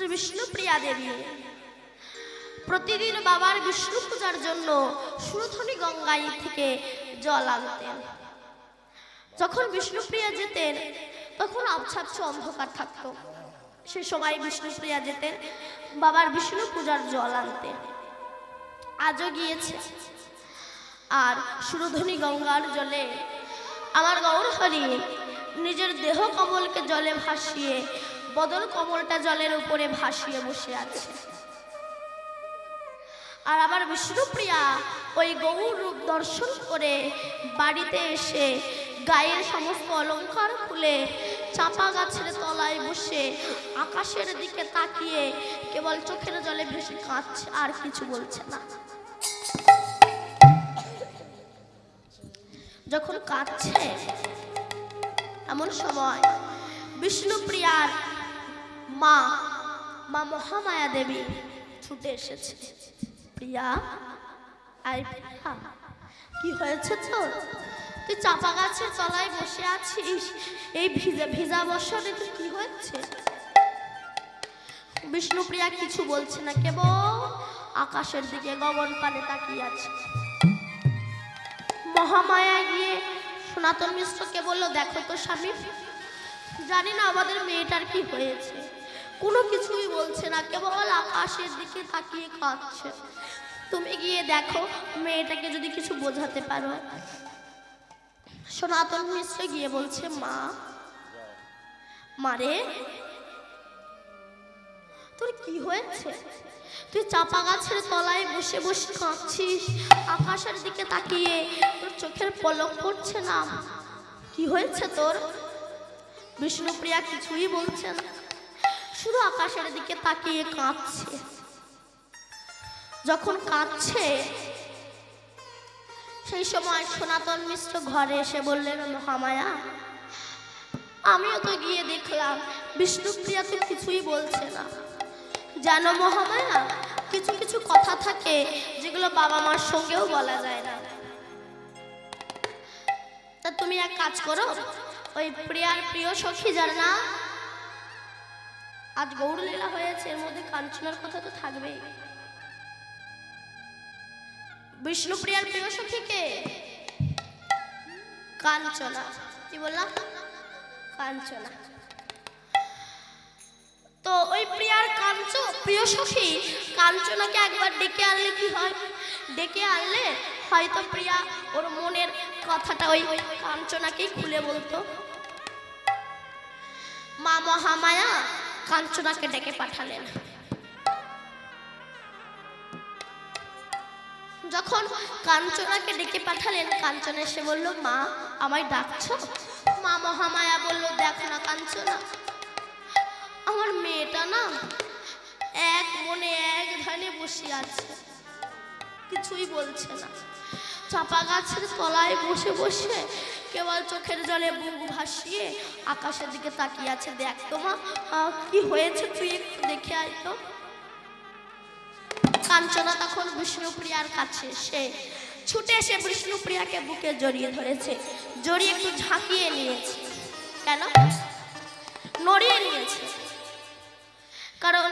শ্রী বিষ্ণুপ্রিয়া দেবী প্রতিদিন বাবার বিষ্ণু পূজার জন্য সুরধনী গঙ্গায় থেকে জল আনতেন। যখন বিষ্ণুপ্রিয়া যেতেন তখন আবছা আবছা অন্ধকার থাকতো। সে সময় বিষ্ণুপ্রিয়া যেতেন বাবার বিষ্ণু পূজার জল আনতে। আজও গিয়েছে। আর সুরধনী গঙ্গার জলে আমার গৌর হরি নিজের দেহ কমলকে জলে ভাসিয়ে বদন কমলটা জলের উপরে ভাসিয়ে বসে আছে। আর আমার বিষ্ণুপ্রিয়া ওই গৌর রূপ দর্শন করে বাড়িতে এসে গায়ের সমস্ত অলংকার খুলে চাপা গাছের তলায় বসে আকাশের দিকে তাকিয়ে কেবল চোখের জলে ভেসে কাঁদছে, আর কিছু বলছে না। যখন কাঁদছে এমন সময় বিষ্ণুপ্রিয়ার মা মহামায়া দেবী ছুটে এসেছে। প্রিয়া, আয় প্রিয়া, কি হয়েছে তোর? তুই চাপা গাছের তলায় বসে আছিস, এই ভিজা ভিজা বর্ষণে তুই কি হচ্ছে? বিষ্ণুপ্রিয়া কিছু বলছে না, কেবল আকাশের দিকে গগন পানে তাকিয়ে আছে। মহামায়া গিয়ে সনাতন মিশ্রকে বলল, দেখো তো স্বামী, জানি না আমাদের মেয়েটার কি হয়েছে, কোনো কিছুই বলছে না, কেবল আকাশের দিকে তাকিয়ে কাঁদছে। তুমি গিয়ে দেখো মেয়েটাকে যদি কিছু বোঝাতে পারো। সনাতন মিশ্র গিয়ে বলছে, মা, মারে তোর কি হয়েছে? তুই চাপা গাছের তলায় বসে বসে কাঁদছিস, আকাশের দিকে তাকিয়ে, তোর চোখের পলক পড়ছে না, কি হয়েছে তোর? বিষ্ণুপ্রিয়া কিছুই বলছে না, শুধু আকাশের দিকে তাকিয়ে কাঁদছে। যখন কাঁদছে সেই সময় সনাতন মিশ্র ঘরে এসে বললেন, মহামায়া, আমিও তো গিয়ে দেখলাম বিষ্ণুপ্রিয়া তো কিছুই বলছে না। জানো মহামায়া, কিছু কিছু কথা থাকে যেগুলো বাবা মার সঙ্গেও বলা যায় না। তা তুমি এক কাজ করো, ওই প্রিয়ার প্রিয় সখী যার না, আজ গৌরলীলা হয়েছে, এর মধ্যে কাঞ্চনার কথা তো থাকবেই। বিষ্ণুপ্রিয়ার প্রিয় সখী কে? কাঞ্চনা। কি বললাম? কাঞ্চনা। তো ওই প্রিয়ার প্রিয় সখী কাঞ্চনাকে একবার ডেকে আনলে কি হয়? ডেকে আনলে হয়তো প্রিয়া ওর মনের কথাটা ওই কাঞ্চনাকেই খুলে বলতো। মা মহামায়া কাঞ্চনাকে ডেকে পাঠালেন। যখন কাঞ্চনাকে ডেকে পাঠালেন, কাঞ্চনা এসে বলল, মা, আমায় ডাকছো? মা মহামায়া বলল, দেখো না কাঞ্চনা, আমার মেয়েটা না এক মনে এক ধ্যানে বসে আছে, কিছুই বলছে না। চাপা গাছের তলায় বসে বসে কেবল চোখের জলে বুক ভাসিয়ে আকাশের দিকে তাকিয়ে আছে। দেখ তো মা, কি হয়েছে, তুই একটু দেখে আয় তো। কাঞ্চনা তখন বিষ্ণুপ্রিয়ার কাছে এসে ছুটে এসে বিষ্ণুপ্রিয়াকে বুকে জড়িয়ে ধরেছে, জড়িয়ে একটু ঝাঁকিয়ে নিয়েছে। কেন? নড়িয়ে নিয়েছে, কারণ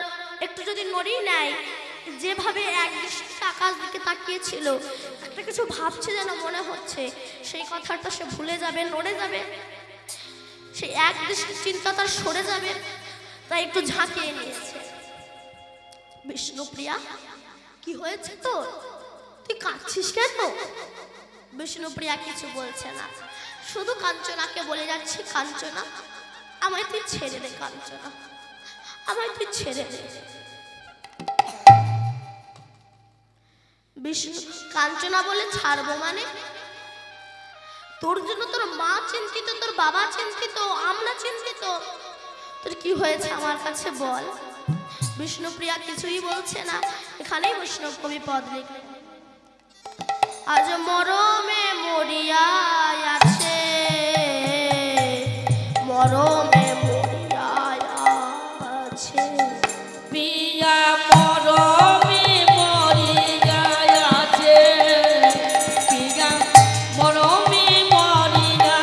একটু যদি নড়িয়ে নেয়, যেভাবে এক দৃষ্টিতে আকাশ দিকে তাকিয়েছিল, একটা কিছু ভাবছে যেন মনে হচ্ছে, সেই কথাটা সে ভুলে যাবে, নড়ে যাবে, সেই এক দৃষ্টির চিন্তা তার সরে যাবে, তাই একটু ঝাঁকিয়ে নিয়েছে। বিষ্ণুপ্রিয়া, কি হয়েছে তোর? তুই কাঁদছিস কেন? বিষ্ণুপ্রিয়া কিছু বলছে না, শুধু কাঞ্চনাকে বলে যাচ্ছে, কাঞ্চনা, আমায় তুই ছেড়ে দে, কাঞ্চনা, আমায় তুই ছেড়ে দে। কাঞ্চনা বলে, ছাড়বো মানে? তোর জন্য তোর মা চিন্তিত, তোর বাবা চিন্তিত, আমরা চিন্তিত, তোর কি হয়েছে আমার কাছে বল। বিষ্ণুপ্রিয়া কিছুই বলছে না। এখানেই বৈষ্ণব কবি পদ লিখলেন, আজ মরমে মরিয়া আছে, মরমে মরিয়া আছে, প্রিয়া মরমে মরিয়া আছে, প্রিয়া মরমে মরিয়া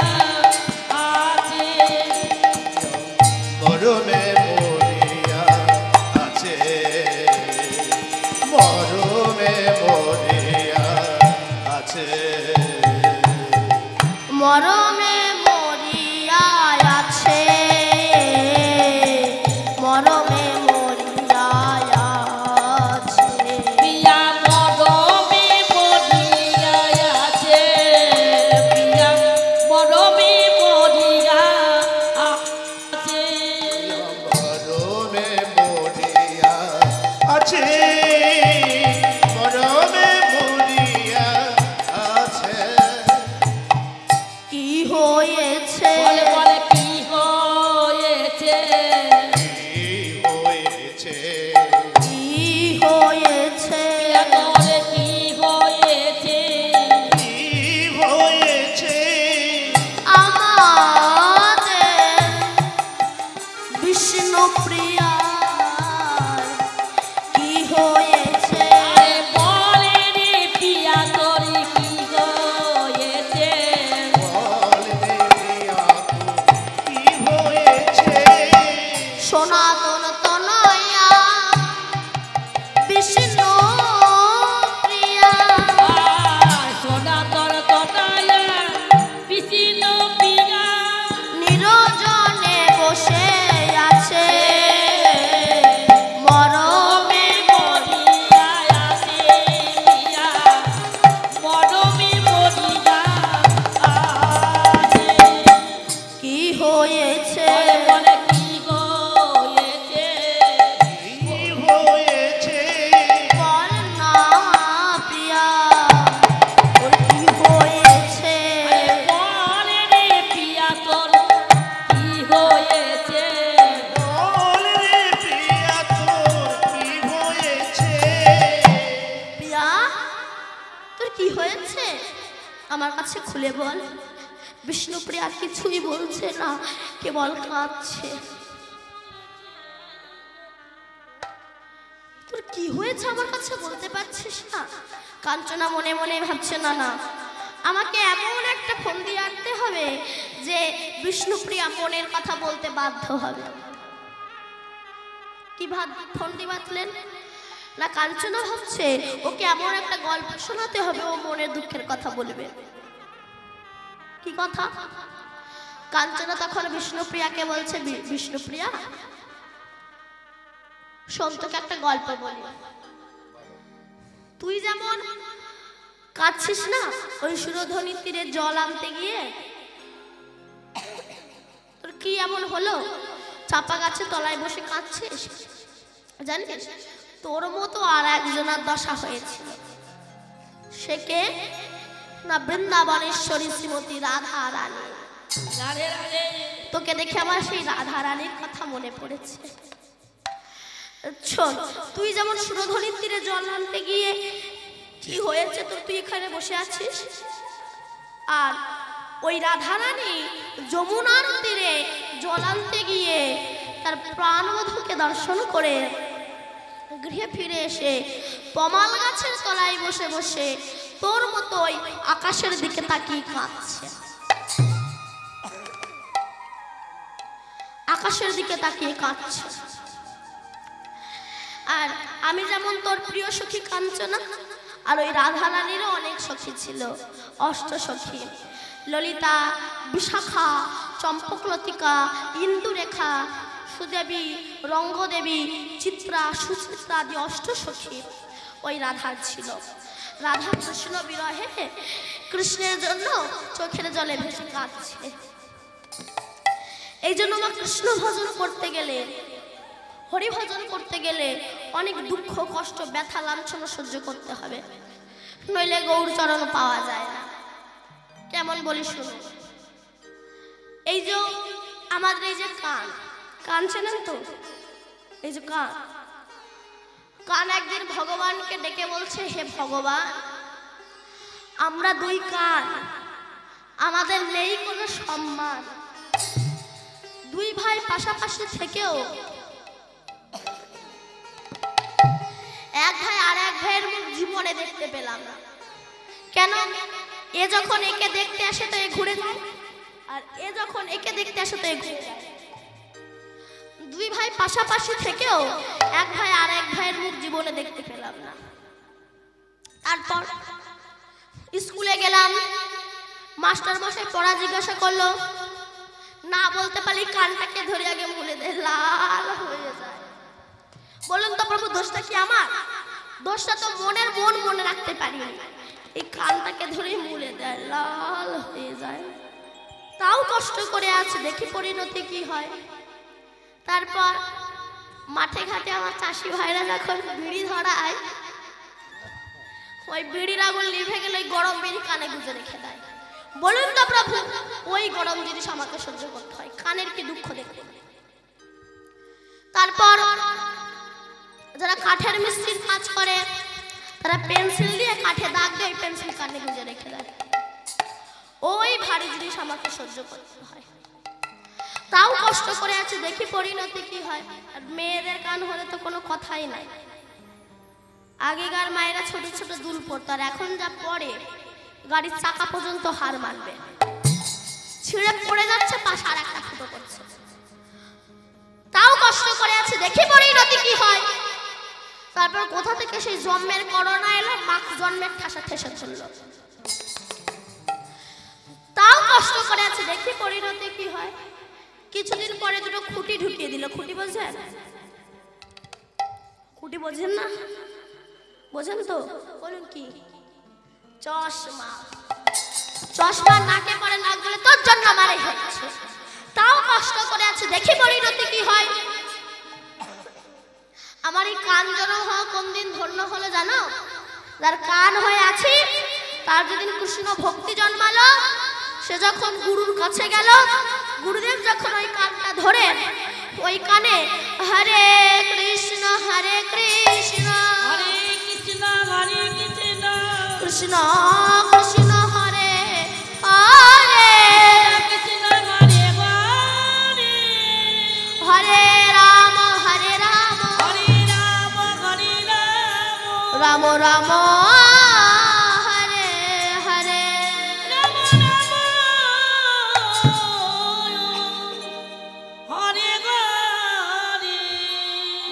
আছে, মরমে মরিয়া বিষ্ণু প্রিয়া কি হয়েছে আরে বলে রে পিয়া তোর কি হয়েছে সনাতন তনয়া বিষ্ণু প্রিয়া সোনা তোর তনায়া বিষ্ণ পিয়া নিরজনে বসে আছে মরমে মরিয়া আছে পিয়া মরমে মরিয়া আছে কি হয়েছে বলে কি হয়েছে বল না প্রিয়া ওর কি হয়েছে বলে রে পিয়া তোর কি হয়েছে প্রিয়া তোর কি হয়েছে আমার কাছে খুলে বল বিষ্ণুপ্রিয়া কিছুই বলছে না কেবল কাঁদছে তোর কি হয়েছে আমার কাছে বলতে পারছিস না কাঞ্চনা মনে মনে ভাবছে না না আমাকে এমন একটা ফন্দি আনতে হবে যে বিষ্ণুপ্রিয়া মনের কথা বলতে বাধ্য হবে কি ফন্দি বাঁধলেন না কাঞ্চনা ভাবছে ওকে এমন একটা গল্প শোনাতে হবে ও মনের দুঃখের কথা বলবে কি কথা কাঞ্চনা তখন বিষ্ণুপ্রিয়াকে বলছে বিষ্ণুপ্রিয়া শোন তোকে একটা গল্প বলি তুই যেমন কাঁদছিস না ওই সুরধ্বনির তীরে জল আনতে গিয়ে তোর কি এমন হলো চাপা গাছে তলায় বসে কাঁদছিস জানিস তোর মতো আর একজনের দশা হয়েছিল সে কে না বৃন্দাবনেশ্বরী শ্রীমতী রাধা রানী রাধে রাধে তোকে দেখে আমার সেই রাধা রানীর কথা মনে পড়েছে শোন তুই যেমন সুরধ্বনির তীরে জল আনতে গিয়ে কি হয়েছে তোর তুই এখানে বসে আছিস আর ওই রাধা রানী যমুনার তীরে জল আনতে গিয়ে তার প্রাণবধূকে দর্শন করে গৃহে ফিরে এসে তমাল গাছের তলায় বসে বসে তোর মতোই আকাশের দিকে তাকিয়ে কাঁদছে আকাশের দিকে তাকিয়ে কাঁদছে আর আমি যেমন তোর প্রিয় সখী কাঞ্চনা আর ওই রাধা রানীরও অনেক সখী ছিল অষ্ট সখী ললিতা বিশাখা চম্পকলতিকা ইন্দুরেখা সুদেবী রঙ্গদেবী চিত্রা সুচিত্রা আদি অষ্ট সখী ওই রাধার ছিল রাধা কৃষ্ণ বিরহে কৃষ্ণের জন্য চোখের জলে ভেসে কাঁদছে এই জন্য মা কৃষ্ণ ভজন করতে গেলে হরি ভজন করতে গেলে অনেক দুঃখ কষ্ট ব্যথা লাঞ্ছনা সহ্য করতে হবে নইলে গৌর চরণ পাওয়া যায় না কেমন বলি শুনো এই যে আমাদের এই যে কান চেনেন তো এই যে কান একদিন ভগবানকে ডেকে বলছে হে ভগবান আমরা দুই কান আমাদের নেই কোনো সম্মান দুই ভাই পাশাপাশি থেকেও এক ভাই আর এক ভাইয়ের মুখ জীবনে দেখতে পেলাম না কেন এ যখন একে দেখতে আসে তো এ ঘুরে যায় আর এ যখন একে দেখতে আসে তো এ ঘুরে যায় দুই ভাই পাশাপাশি থেকেও এক ভাই আর এক ভাইয়ের মুখ জীবনে দেখতে পেলাম না তারপর স্কুলে গেলাম মাস্টার মশাই পড়া জিজ্ঞাসা করলো না বলতে পারি কানটাকে ধরে আগে মুলে দে লাল হয়ে যায় বলুন তো প্রভু দোষটা কি আমার দোষটা তো মনের মনে রাখতে পারি এই কানটাকে ধরে মুলে দেয় লাল হয়ে যায় তাও কষ্ট করে আছে দেখি পরিণতি কি হয় তারপর মাঠে ঘাটে আমার চাষি ভাইরা যখন বিড়ি ধরায় ওই বিড়ির আগুন লিভে গেলে গরম বিড়ি কানে গুঁজে রেখে দেয় বলুন তো প্রভু ওই গরম জিনিস আমাকে সহ্য করতে হয় কানের কি দুঃখ দেখতে তারপর যারা কাঠের মিস্ত্রির কাজ করে তারা পেন্সিল দিয়ে কাঠে দাগ দিয়ে পেন্সিল কানে গুঁজে রেখে দেয় ওই ভারী জিনিস আমাকে সহ্য করতে হয় তাও কষ্ট করে আছে, দেখি পরিণতি কি হয়। আর মেয়েদের কান হলে তো কোনো কথাই নাই। আগেকার মায়েরা ছোট ছোট দুল পরতো, আর এখন যা পরে গাড়ির চাকা পর্যন্ত হার মানবে, ছিঁড়ে পড়ে যাচ্ছে, পাশে আর একটা ফুটো করছে। তাও কষ্ট করে আছে, দেখি পরিণতি কি হয়। তারপর কোথা থেকে সেই জন্মের করোনা এলো, মাখ জন্মের ঠাসা ঠেসে চলল। তাও কষ্ট করে আছে, দেখি পরিণতি কি হয়। কিছুদিন পরে দুটো খুঁটি ঢুকিয়ে দিল। খুঁটি বোঝেন? খুঁটি বোঝেন না? বোঝেন তো? বলুন কি? চশমা। চশমা নাকে পরে, নাক বলে তোর জন্য আমারে হচ্ছে। তাও কষ্ট করে আছে, দেখি পরিণতি কি হয়। আমার এই কান জড়ো হওয়া কোন দিন ধন্য হলো জানো? যার কান হয়ে আছি, তার যেদিন কৃষ্ণ ভক্তি জন্মালো, সে যখন গুরুর কাছে গেল, গুরুদেব যখন ওই কানটা ধরে, ওই কানে হরে কৃষ্ণ হরে কৃষ্ণ কৃষ্ণ কৃষ্ণ হরে হরে কৃষ্ণ হরে হরে হরে রাম হরে রাম হরে রাম হরে রাম রাম রাম হরে হরে রাম হরে হরে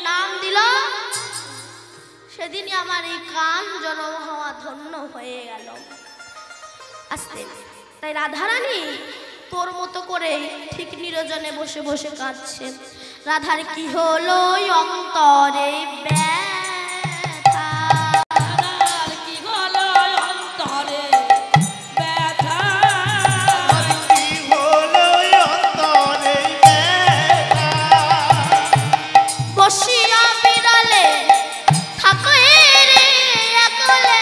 নাম দিল। সেদিনই আমার এই কান জন্ম হওয়া ধন্য হয়ে গেল। আস্তে তাই রাধারানী তোর মতো করে ঠিক নিরজনে বসে বসে কাঁদছে। রাধার কি হলো অন্তরে ব্যথা, রাধার কি হলো অন্তরে ব্যথা, কি হলো অন্তরে ব্যথা, বসিয়া বিড়ালে থাকো রে একলে,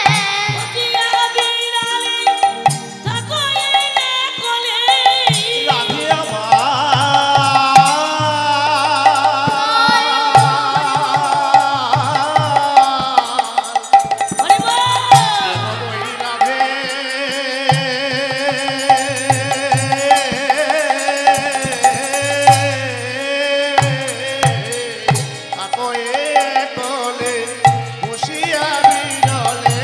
বসিয়া বিড়ালে থাকো এলে কোলে, রাধে আমার হরে বল ওই রাধে আকয়ে কোলে বসিয়া বিরলে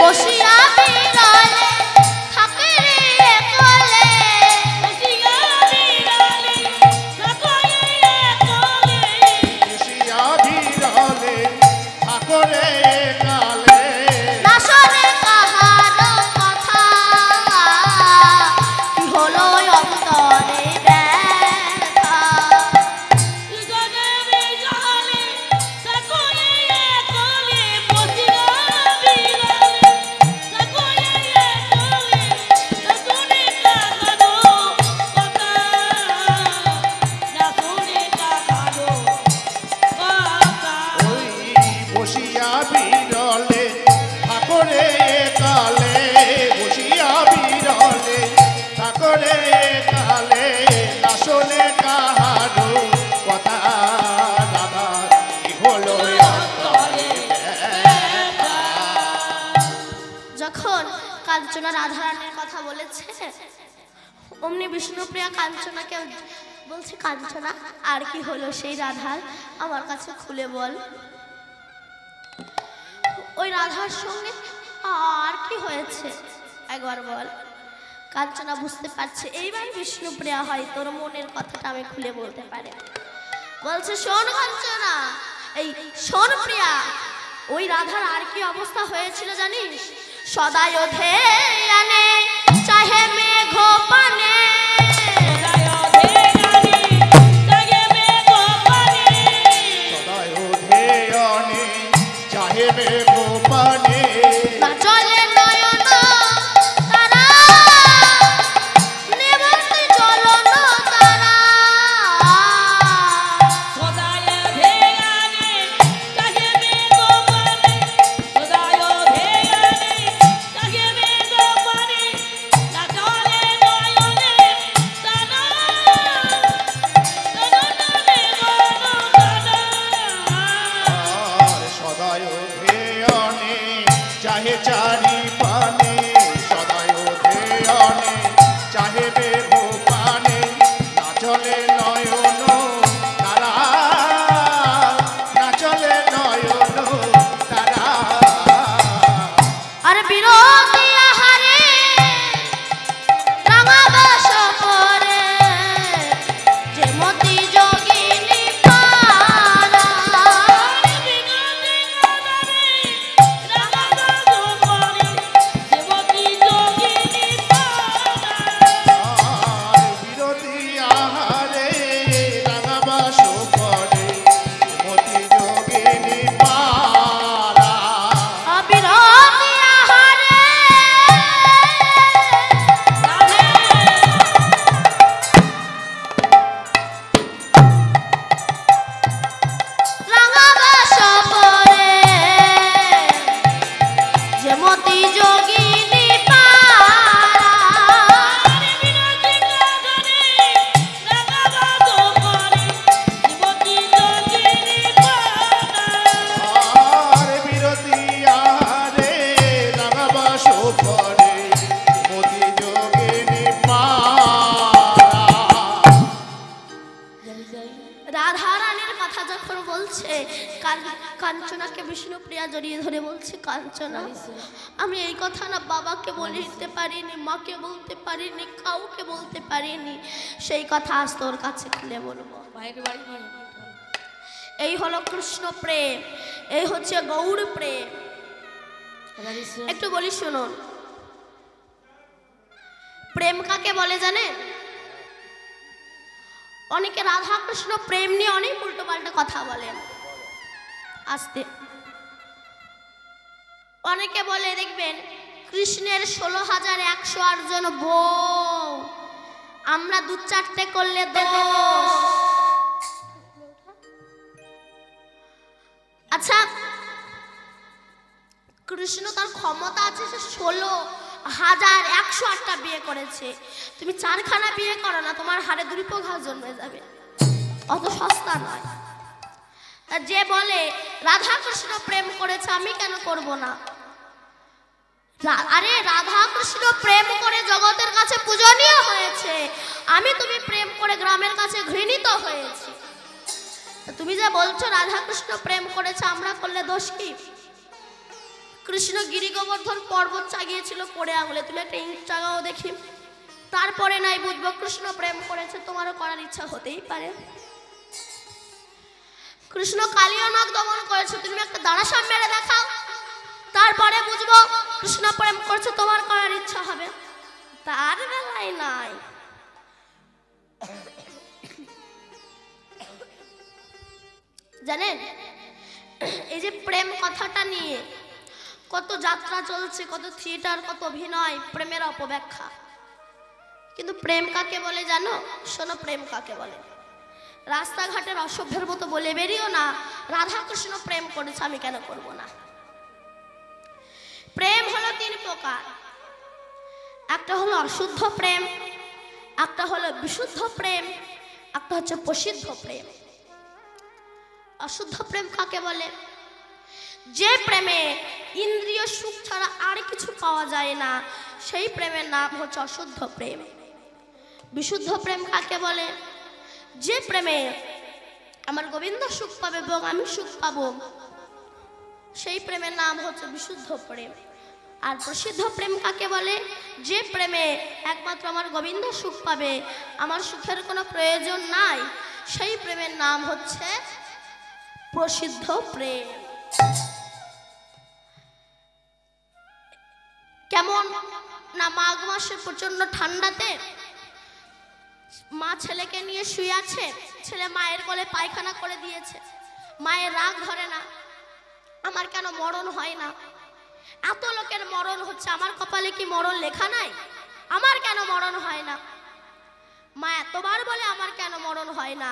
বসিয়া বিড়ালে থাকো রে একলে, বসিয়া বিড়ালে থাকো এলে কোলে, বসিয়া বিরলে আকরে কালে নাসরে কাহার কথা, কি হলো অন্তরে ব্যথা, দুজনে বিড়ালে থাকো এলে কোলে, বসিয়া বিড়ালে থাকো এলে কোলে, না শুনে কাকারো কথা, না শুনে কাকারো কথা। ওই বসিয়া বিরলে ঠাকুরে কালে বসিয়া বিরলে ঠাকুরে কালে আসলে কাহারো কথা দাদা কি হলো অন্তরে ব্যথা। যখন কাঞ্চনা রাধারানীর কথা বলেছে, অমনি বিষ্ণুপ্রিয়া কাঞ্চনাকে বলছে, কাঞ্চনা আর কি হলো সেই রাধার, আমার কাছে খুলে বল। ওই রাধার সঙ্গে আর কি হয়েছে একবার বল। কাঞ্চনা বুঝতে পারছে এইবার বিষ্ণুপ্রিয়া হয় তোর মনের কথাটা আমি খুলে বলতে পারি। বলছে, শোন কাঞ্চনা, এই শোন প্রিয়া, ওই রাধার আর কি অবস্থা হয়েছিল জানিস? সদাই ওধে আনে চাহে মেঘ পানে, সদায় ধেয়নে চাহে মে গোপানে না চলে নয়ন তারা, নেবন্তি চলন তারা, সদায় যেমতি যোগিনী পারা আর বিরতি আহারে রাঙাবাস করে মতি যোগিনী পারা অবিরতি আহারে রাঙাবাস করে যেমতি যোগিনী পারা আর বিরতি আহারে রাঙাবাস করে মতি যোগিনী পারা রাধা রানীর কথা যখন বলছে কাঞ্চনাকে বিষ্ণুপ্রিয়া জড়িয়ে ধরে বলছে, কাঞ্চনা আমি এই কথা না বাবাকে বলতে পারিনি, মাকে বলতে পারিনি, কাউকে বলতে পারিনি, সেই কথা আজ তোর কাছে খুলে বলবো। এই হলো কৃষ্ণ প্রেম, এই হচ্ছে গৌর প্রেম। একটু বলি শুনুন, প্রেম কাকে বলে জানেন? অনেকে রাধা কৃষ্ণ প্রেম নিয়ে অনেক উল্টো পাল্টা কথা বলেন। আস্তে অনেকে বলে দেখবেন কৃষ্ণের 16,108 জন বউ, আমরা 2-4টে করলে দোষ। আচ্ছা, কৃষ্ণ তার ক্ষমতা আছে, সে 16,108টা বিয়ে করেছে। তুমি 4খানা বিয়ে করো না, তোমার হাড়ে 2 ঘা জন্মে যাবে, অত সস্তা নয়। যে বলে রাধা কৃষ্ণ প্রেম করেছে আমি কেন করব না, আরে রাধা কৃষ্ণ প্রেম করে জগতের কাছে পূজনীয় হয়েছে, আমি তুমি প্রেম করে গ্রামের কাছে ঘৃণিত হয়েছি। তুমি যে বলছো রাধা কৃষ্ণ প্রেম করেছে আমরা করলে দোষ কি? কৃষ্ণ গিরি গোবর্ধন পর্বত চাগিয়েছিল পড়ে আঙুলে, তুলে একটা ইঁট চাগাও দেখি, তারপরে নাই বুঝবো কৃষ্ণ প্রেম করেছে। তোমারও করার ইচ্ছা হতেই পারে। কৃষ্ণ কালিয়া নাগ দমন করেছে, তুমি একটা দাঁড়াসাম মেরে দেখাও, তারপরে বুঝবো কৃষ্ণ প্রেম করছে, তোমার করার ইচ্ছা হবে। তার বেলায় নাই। জানেন এই যে প্রেম কথাটা নিয়ে কত যাত্রা চলছে, কত থিয়েটার, কত অভিনয়, প্রেমের অপব্যাখ্যা। কিন্তু প্রেম কাকে বলে জানো? শোনো, প্রেম কাকে বলে। রাস্তাঘাটের অসভ্যের মতো বলে বেরিও না রাধা কৃষ্ণ প্রেম করেছে আমি কেন করব না। প্রেম হলো 3 প্রকার, একটা হলো অশুদ্ধ প্রেম, একটা হলো বিশুদ্ধ প্রেম, একটা হচ্ছে প্রসিদ্ধ প্রেম। অশুদ্ধ প্রেম কাকে বলে? যে প্রেমে ইন্দ্রিয় সুখ ছাড়া আর কিছু পাওয়া যায় না, সেই প্রেমের নাম হচ্ছে অশুদ্ধ প্রেম। বিশুদ্ধ প্রেম কাকে বলে? যে প্রেমে আমার গোবিন্দ সুখ পাবে এবং আমি সুখ পাবো, সেই প্রেমের নাম হচ্ছে বিশুদ্ধ প্রেম। আর প্রসিদ্ধ প্রেম কাকে বলে? যে প্রেমে একমাত্র আমার গোবিন্দ সুখ পাবে, আমার সুখের কোনো প্রয়োজন নাই, সেই প্রেমের নাম হচ্ছে প্রসিদ্ধ প্রেম। কেমন না, মাঘ মাসে প্রচন্ড ঠান্ডাতে মা ছেলেকে নিয়ে শুয়ে আছে, ছেলে মায়ের কোলে পায়খানা করে দিয়েছে, মায়ের রাগ ধরে না, আমার কেন মরণ হয় না? এত লোকের মরণ হচ্ছে, আমার কপালে কি মরণ লেখা নাই? আমার কেন মরণ হয় না? মা এতবার বলে আমার কেন মরণ হয় না,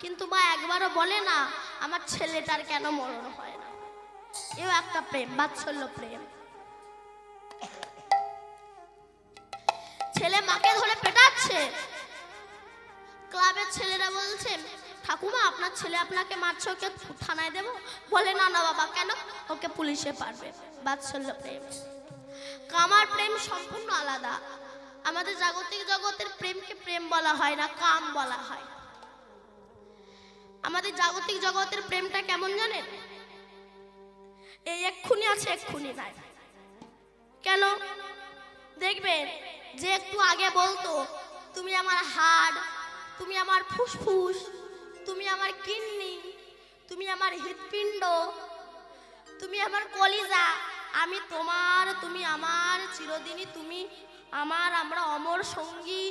কিন্তু মা একবারও বলে না আমার ছেলেটার কেন মরণ হয় না। এও একটা প্রেম, বাৎসল্য প্রেম। ছেলে মাকে ধরে পেটাচ্ছে, ক্লাবের ছেলেরা বলছে ঠাকুমা আপনার ছেলে আপনাকে মারছে, ওকে থানায় দেবো? বলে না না বাবা, কেন? ওকে পুলিশে পারবে। বাৎসল্য প্রেম। কামার প্রেম সম্পূর্ণ আলাদা। আমাদের জাগতিক জগতের প্রেমকে প্রেম বলা হয় না, কাম বলা হয়। আমাদের জাগতিক জগতের প্রেমটা কেমন জানেন? এই এক্ষুনি আছে এক্ষুনি নাই। কেন? দেখবেন যে একটু আগে বলতো তুমি আমার হাড়, তুমি আমার ফুসফুস, তুমি আমার কিডনি, তুমি আমার হৃৎপিণ্ড, তুমি আমার কলিজা, আমি তোমার, তুমি আমার, চিরদিনই তুমি আমার, আমরা অমর সঙ্গী,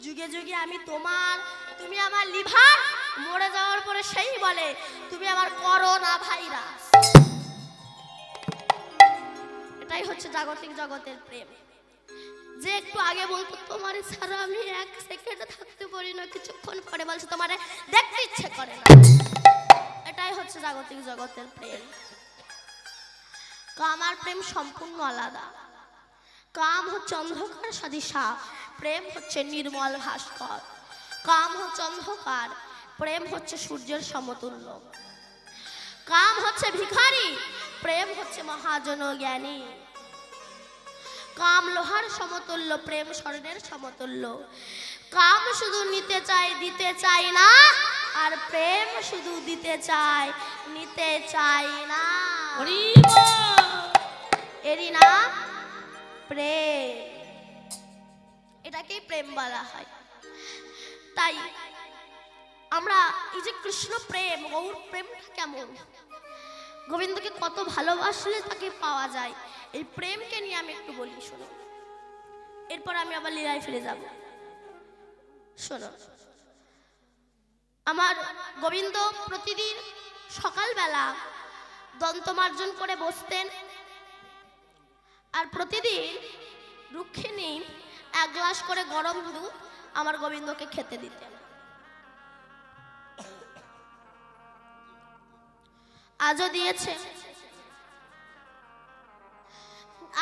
যুগে যুগে আমি তোমার, তুমি আমার লিভার, মরে যাওয়ার পরে সেই বলে তুমি আমার করোনা ভাইরাস। এটাই হচ্ছে জাগতিক জগতের প্রেম। যে একটু আগে বলতো তোমার ছাড়া আমি এক সেকেন্ড থাকতে পারি না, কিছুক্ষণ পরে বলছে তোমার দেখতে ইচ্ছে করে না। এটাই হচ্ছে জাগতিক জগতের প্রেম। কাম আর প্রেম সম্পূর্ণ আলাদা। কাম হচ্ছে অন্ধকার সাদিশা, প্রেম হচ্ছে নির্মল ভাস্কর। কাম হচ্ছে অন্ধকার, প্রেম হচ্ছে সূর্যের সমতুল্য। কাম হচ্ছে ভিখারি, প্রেম হচ্ছে মহাজন জ্ঞানী। কাম লোহার সমতুল্য, প্রেম স্বর্ণের সমতুল্য। কাম শুধু নিতে চায়, দিতে চায় না, আর প্রেম শুধু দিতে চায়, নিতে চায় না। এরই নাম প্রেম। এটাকেই প্রেম বলা হয়। তাই আমরা এই যে কৃষ্ণ প্রেম, গৌর প্রেমটা কেমন, গোবিন্দকে কত ভালোবাসলে তাকে পাওয়া যায়, এই প্রেমকে নিয়ে আমি একটু বলি, শোনো। এরপর আমি আবার লীলায় ফিরে যাব। শোনো, আমার গোবিন্দ প্রতিদিন সকালবেলা দন্তমার্জন করে বসতেন, আর প্রতিদিন রুক্মিণী এক গ্লাস করে গরম দুধ আমার গোবিন্দকে খেতে দিতেন। আজও দিয়েছে।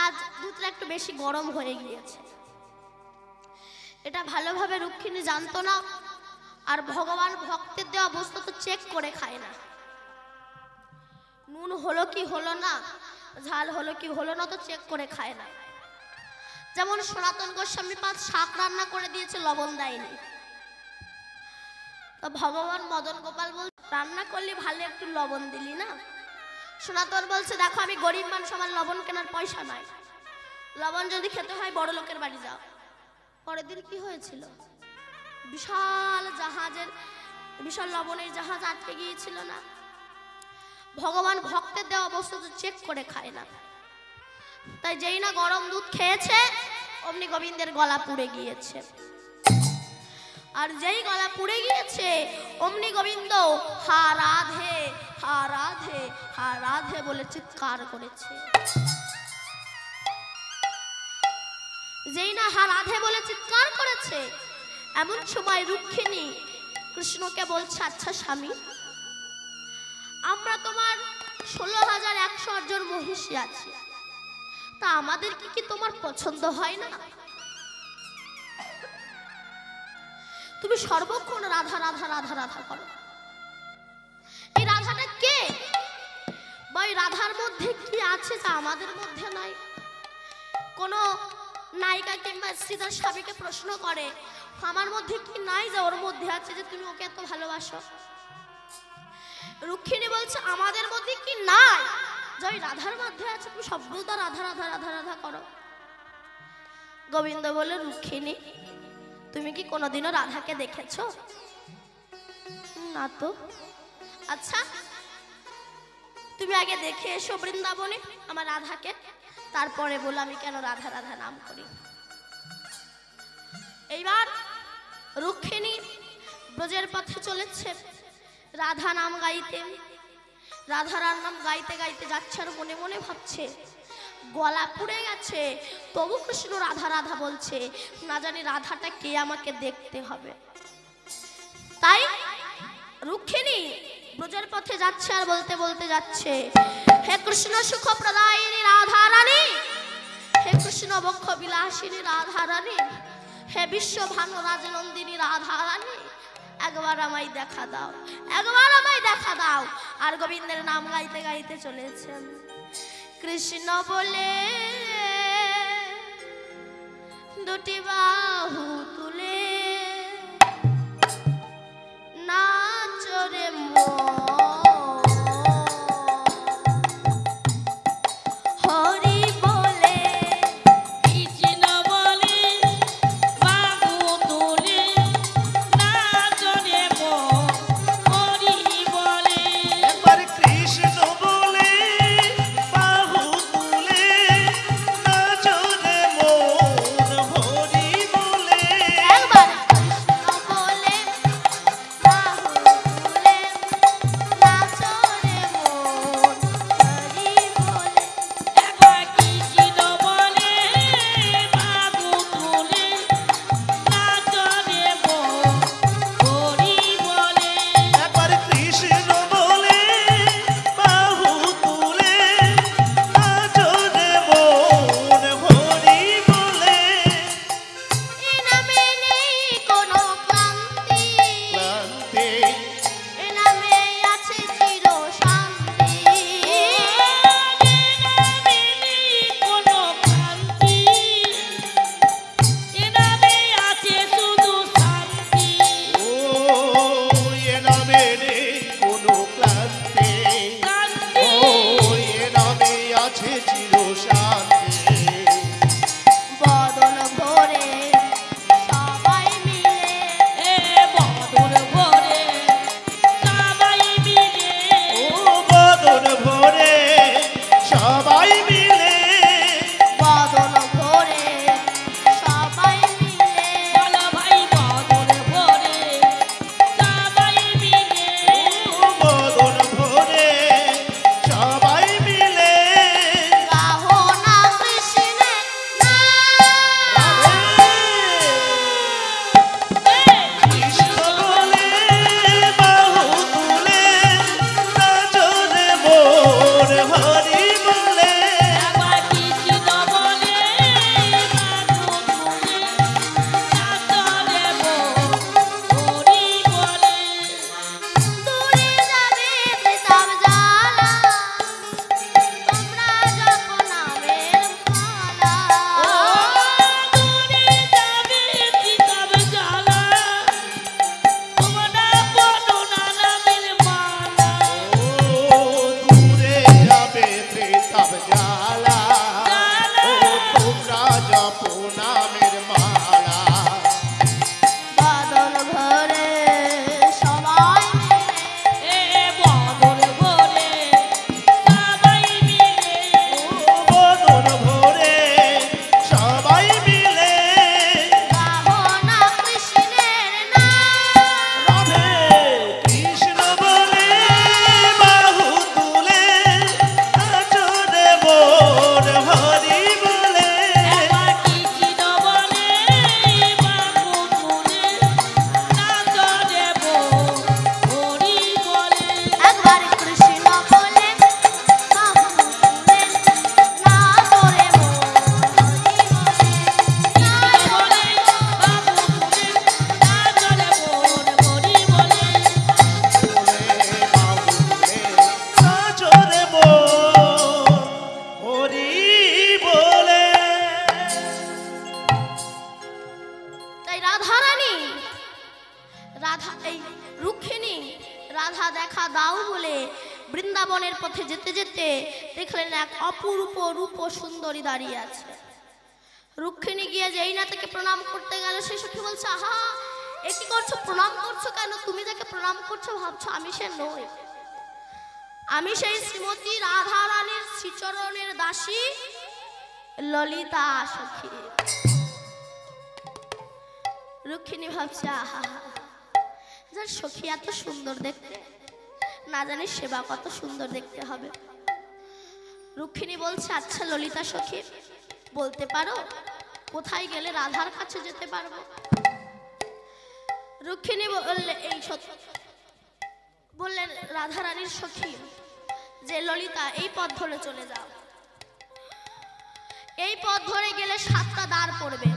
আজ দুধটা একটু বেশি গরম হয়ে গিয়েছে। এটা ভালোভাবে রুক্মিণী জানতো না, আর ভগবান ভক্তের দেওয়া বস্তু তো চেক করে খায় না। নুন হলো কি হলো না, ঝাল হলো কি হলো না তো চেক করে খায় না। যেমন সনাতন গোস্বামী পাদ শাক রান্না করে দিয়েছে, লবণ দেয়নি। তো ভগবান মদন গোপাল বল, রান্না করলে ভালো একটু লবণ দিলি না। সনাতন বলছে দেখো আমি গরিব মানুষ, আমার লবণ কেনার পয়সা নাই, লবণ যদি খেতে হয় বড় লোকের বাড়ি যাও। পরের দিন কি হয়েছিল, বিশাল জাহাজের, বিশাল লবণের জাহাজ আটকে গিয়েছিল না। ভগবান ভক্তের দেওয়া বস্তু তো চেক করে খায় না। তাই যেই না গরম দুধ খেয়েছে অমনি গোবিন্দের গলা পুড়ে গিয়েছে। আর যেই গলা পুড়ে গিয়েছে অমনি গোবিন্দ হা রাধে হা রাধে হা রাধে বলে চিৎকার করেছে। যেই না হা রাধে বলে চিৎকার করেছে, এমন সময় রুক্মিণী কৃষ্ণকে বলছে, আচ্ছা স্বামী, আমরা তোমার 16,100 অর্জন মহিষী আছি, তা আমাদের কি তোমার পছন্দ হয় না? তুমি সর্বক্ষণ রাধা রাধা রাধা রাধা করো। এই রাধাটা কে? বা এই রাধার মধ্যে কি আছে যা আমাদের মধ্যে নাই? কোন নায়িকা কিংবা শ্রীধর স্বামীকে প্রশ্ন করে, আমার মধ্যে কি নাই যে ওর মধ্যে আছে যে তুমি ওকে এত ভালোবাসো? রুক্মিণী বলছে আমাদের মধ্যে কি নাই যে ওই রাধার মধ্যে আছে, তুমি সর্বদা রাধা রাধা রাধা রাধা করো। গোবিন্দ বলে, রুক্মিণী তুমি কি কোনোদিনও রাধাকে দেখেছো? না তো। আচ্ছা তুমি আগে দেখে এসো বৃন্দাবনে আমার রাধাকে, তারপরে বলো আমি কেন রাধা রাধা নাম করি। এইবার রুক্মিণী ব্রজের পথে চলেছে রাধা নাম গাইতে। রাধার নাম গাইতে গাইতে যাচ্ছে, আর মনে মনে ভাবছে গলা পুড়ে গেছে, তবু কৃষ্ণ রাধা রাধা বলছে, না জানি রাধাটা কে, আমাকে দেখতে হবে। তাই রুক্মিণী ব্রজের পথে যাচ্ছে আর বলতে বলতে যাচ্ছে, হে কৃষ্ণ সুখ প্রদায়িনী রাধা রানী, হে কৃষ্ণ বক্ষ বিলাসিনী রাধা রানী, হে বিশ্ব ভানু রাজনন্দিনী রাধা রানী, একবার আমায় দেখা দাও, একবার আমায় দেখা দাও। আর গোবিন্দের নাম গাইতে গাইতে চলেছেন। কৃষ্ণ বলে দুটি বাহু তুলে নাচরে হরি বলে, কৃষ্ণ বলে বাহু তুলে নাচ দেখা দাও বলে বৃন্দাবনের পথে যেতে যেতে দেখলেন এক অপরূপ রূপ সুন্দরী দাঁড়িয়ে আছে। রুক্মিণী গিয়ে যেই না তাকে প্রণাম করতে গেল, সেই সখী বলছে, আহা এ কি করছো, প্রণাম করছো কেন? তুমি যাকে প্রণাম করছো ভাবছো আমি সে নই, আমি সেই শ্রীমতী রাধা রানীর শ্রীচরণের দাসী ললিতা সখী। রুক্মিণী ভাবছে, আহা যার সখী এত সুন্দর দেখতে, না জানি সেবা কত সুন্দর দেখতে হবে। রুক্মিণী বলছে, আচ্ছা ললিতা সখী বলতে পারো কোথায় গেলে রাধার কাছে যেতে পারবো? রুক্মিণী বললেন রাধা রানীর সখী যে ললিতা এই পথ ধরে চলে যাও, এই পথ ধরে গেলে 7টা দ্বার পড়বে,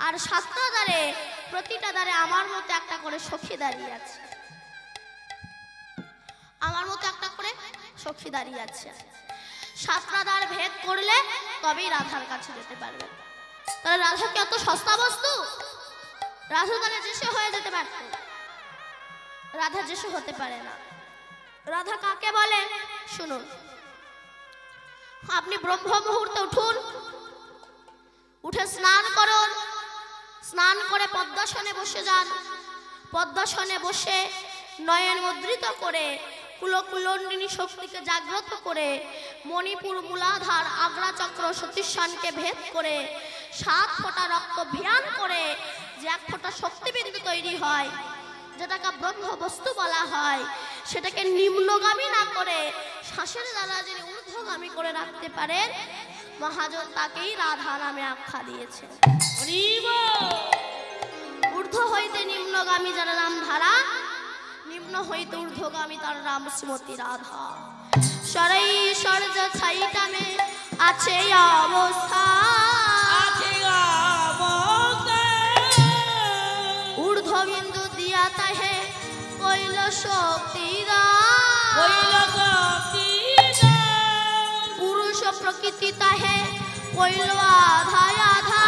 আর 7টা দ্বারে প্রতিটা দ্বারে আমার মতো একটা করে সখী দাঁড়িয়ে আছে, আমার মতো একটা করে সখী দাঁড়িয়ে আছে। 7টা দ্বার ভেদ করলে তবেই রাধার কাছে যেতে পারবে। তাহলে রাধা কি এত সস্তা বস্তু? রাধা তাহলে যেসে হয়ে যেতে পারত, রাধা যেসে হতে পারে না। রাধা কাকে বলে শুনুন। আপনি ব্রহ্ম মুহূর্তে উঠুন, উঠে স্নান করুন, স্নান করে পদ্মাসনে বসে যান, পদ্মাসনে বসে নয়ন মুদ্রিত করে কুলকুলন্ডিনী শক্তিকে জাগ্রত করে মণিপুর মূলাধার আগ্রা চক্র সতীশানকে ভেদ করে 7 ফোঁটা রক্ত ভিয়ান করে যে 1 ফোঁটা শক্তিবিন্দু তৈরি হয়, যেটাকে ব্রহ্ম বস্তু বলা হয়, সেটাকে নিম্নগামী না করে শ্বাসের দ্বারা যিনি ঊর্ধ্বগামী করে রাখতে পারেন মহাজন তাকেই রাধা নামে আখ্যা দিয়েছে। ঊর্ধ্ব হইতে নিম্নগামী যার নাম ধারা, নিম্ন হইতে ঊর্ধ্বগামী তার নাম শ্রীমতী রাধা। সরাই সর্জ ছাইটামে আছে অবস্থা, ঊর্ধ্ববিন্দু দিয়া তাহে কইল শক্তিরা, পুরুষ প্রকৃতি তাহে কইল আধা আধা,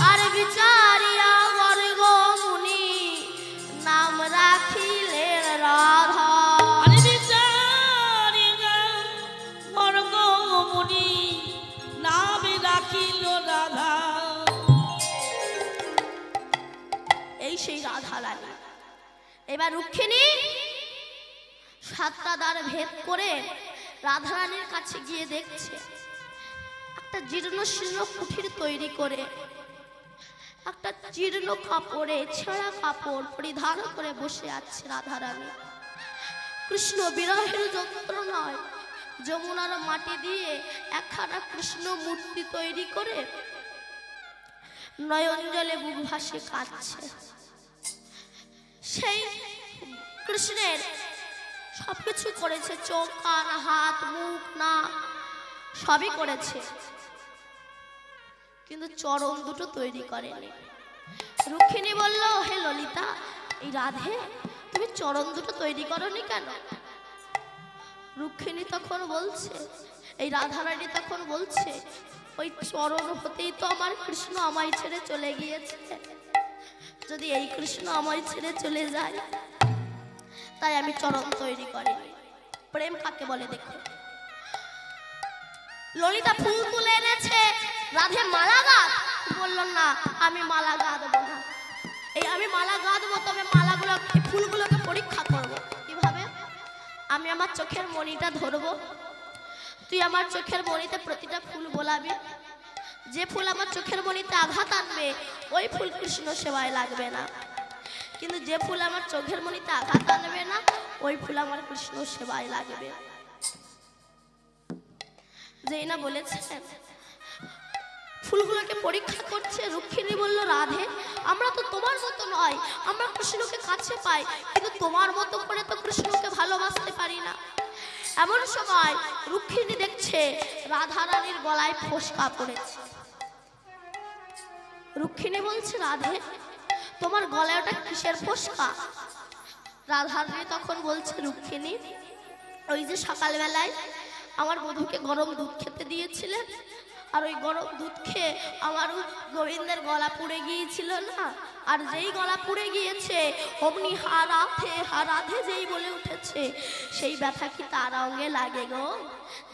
আর বিচারিয়া বর্গ মুনি নাম রাখিলেন রাধা। এই সেই রাধা রানী। এবার রুক্মিণী 7টা দ্বার ভেদ করে রাধা রানীর কাছে গিয়ে দেখছে একটা জীর্ণ শীর্ণ কুঠির তৈরি করে একটা জীর্ণ কাপড়ে ছেঁড়া কাপড় পরিধান করে বসে আছে রাধা রানী। কৃষ্ণ বিরহের যন্ত্রণায় যমুনার মাটি দিয়ে একখানা কৃষ্ণ মূর্তি তৈরি করে নয়ন জলে বুক ভাসে কাঁদছে। সেই কৃষ্ণের সবকিছু করেছে, চোখ কান হাত মুখ নাক সবই করেছে, কিন্তু চরণ দুটো তৈরি করেনি। রুক্মিণী বলল, হে ললিতা, এই রাধে তুমি চরণ দুটো তৈরি করনি কেন? রুক্মিণী তখন বলছে, এই রাধারানী তখন বলছে, ওই চরণ হতেই তো আমার কৃষ্ণ আমায় ছেড়ে চলে গিয়েছে, যদি এই কৃষ্ণ আমায় ছেড়ে চলে যায় তাই আমি চরণ তৈরি করিনি। প্রেম কাকে বলে দেখো। ললিতা ফুল তুলে এনেছে, রাধে মালা গাঁথ, বলল না আমি মালা গাঁথবো না, এই আমি মালা গাঁথবো তবে মালাগুলো ফুলগুলোকে পরীক্ষা করবো কিভাবে? আমি আমার চোখের মণিটা ধরবো, তুই আমার চোখের মণিতে প্রতিটা ফুল বোলাবি, যে ফুল আমার চোখের মণিতে আঘাত আনবে ওই ফুল কৃষ্ণ সেবায় লাগবে না, কিন্তু যে ফুল আমার চোখের মণিতে আঘাত আনবে না ওই ফুল আমার কৃষ্ণ সেবায় লাগবে। যেই না বলেছেন ফুলগুলোকে পরীক্ষা করছে, রুক্মিণী বলল, রাধে আমরা তো তোমার মতো নয়, আমরা কৃষ্ণকে কাছে পাই কিন্তু তোমার মতো করে তো কৃষ্ণকে ভালোবাসতে পারি না। এমন সময় রুক্মিণী দেখছে রাধা রানীর গলায় ফোসকা পড়েছে। রুক্মিণী বলছে, রাধে তোমার গলায় ওটা কিসের ফোসকা? রাধা রানী তখন বলছে, রুক্মিণী ওই যে সকালবেলায় আমার বধূকে গরম দুধ খেতে দিয়েছিলেন, আর ওই গরম দুধ খেয়ে আমার গোবিন্দের গলা পুড়ে গিয়েছিল না, আর যেই গলা পুড়ে গিয়েছে অমনি হারাধে যেই বলে উঠেছে, সেই ব্যথা কি তার অঙ্গে লাগে গো?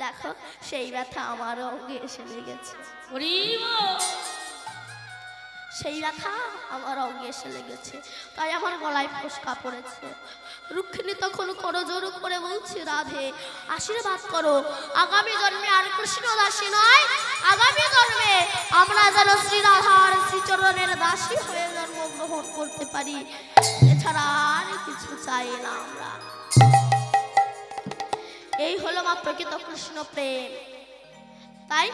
দেখো সেই ব্যথা আমার অঙ্গে এসে লেগেছে, সেই ব্যথা আমার অঙ্গে এসে লেগেছে, তাই আমার গলায় ফোসকা পড়েছে। রুক্মিণী তখন করজোর করে বলছে, রাধে আশীর্বাদ করো, আগামী জন্মে আর কৃষ্ণ দাসী নয়, আগামী জন্মে আমরা যেন শ্রী রাধার শ্রীচরণের দাসী হয়ে জন্মগ্রহণ করতে পারি, এছাড়া আর কিছু চাই না আমরা। এই হলো মা প্রকৃত কৃষ্ণ প্রেম। তাই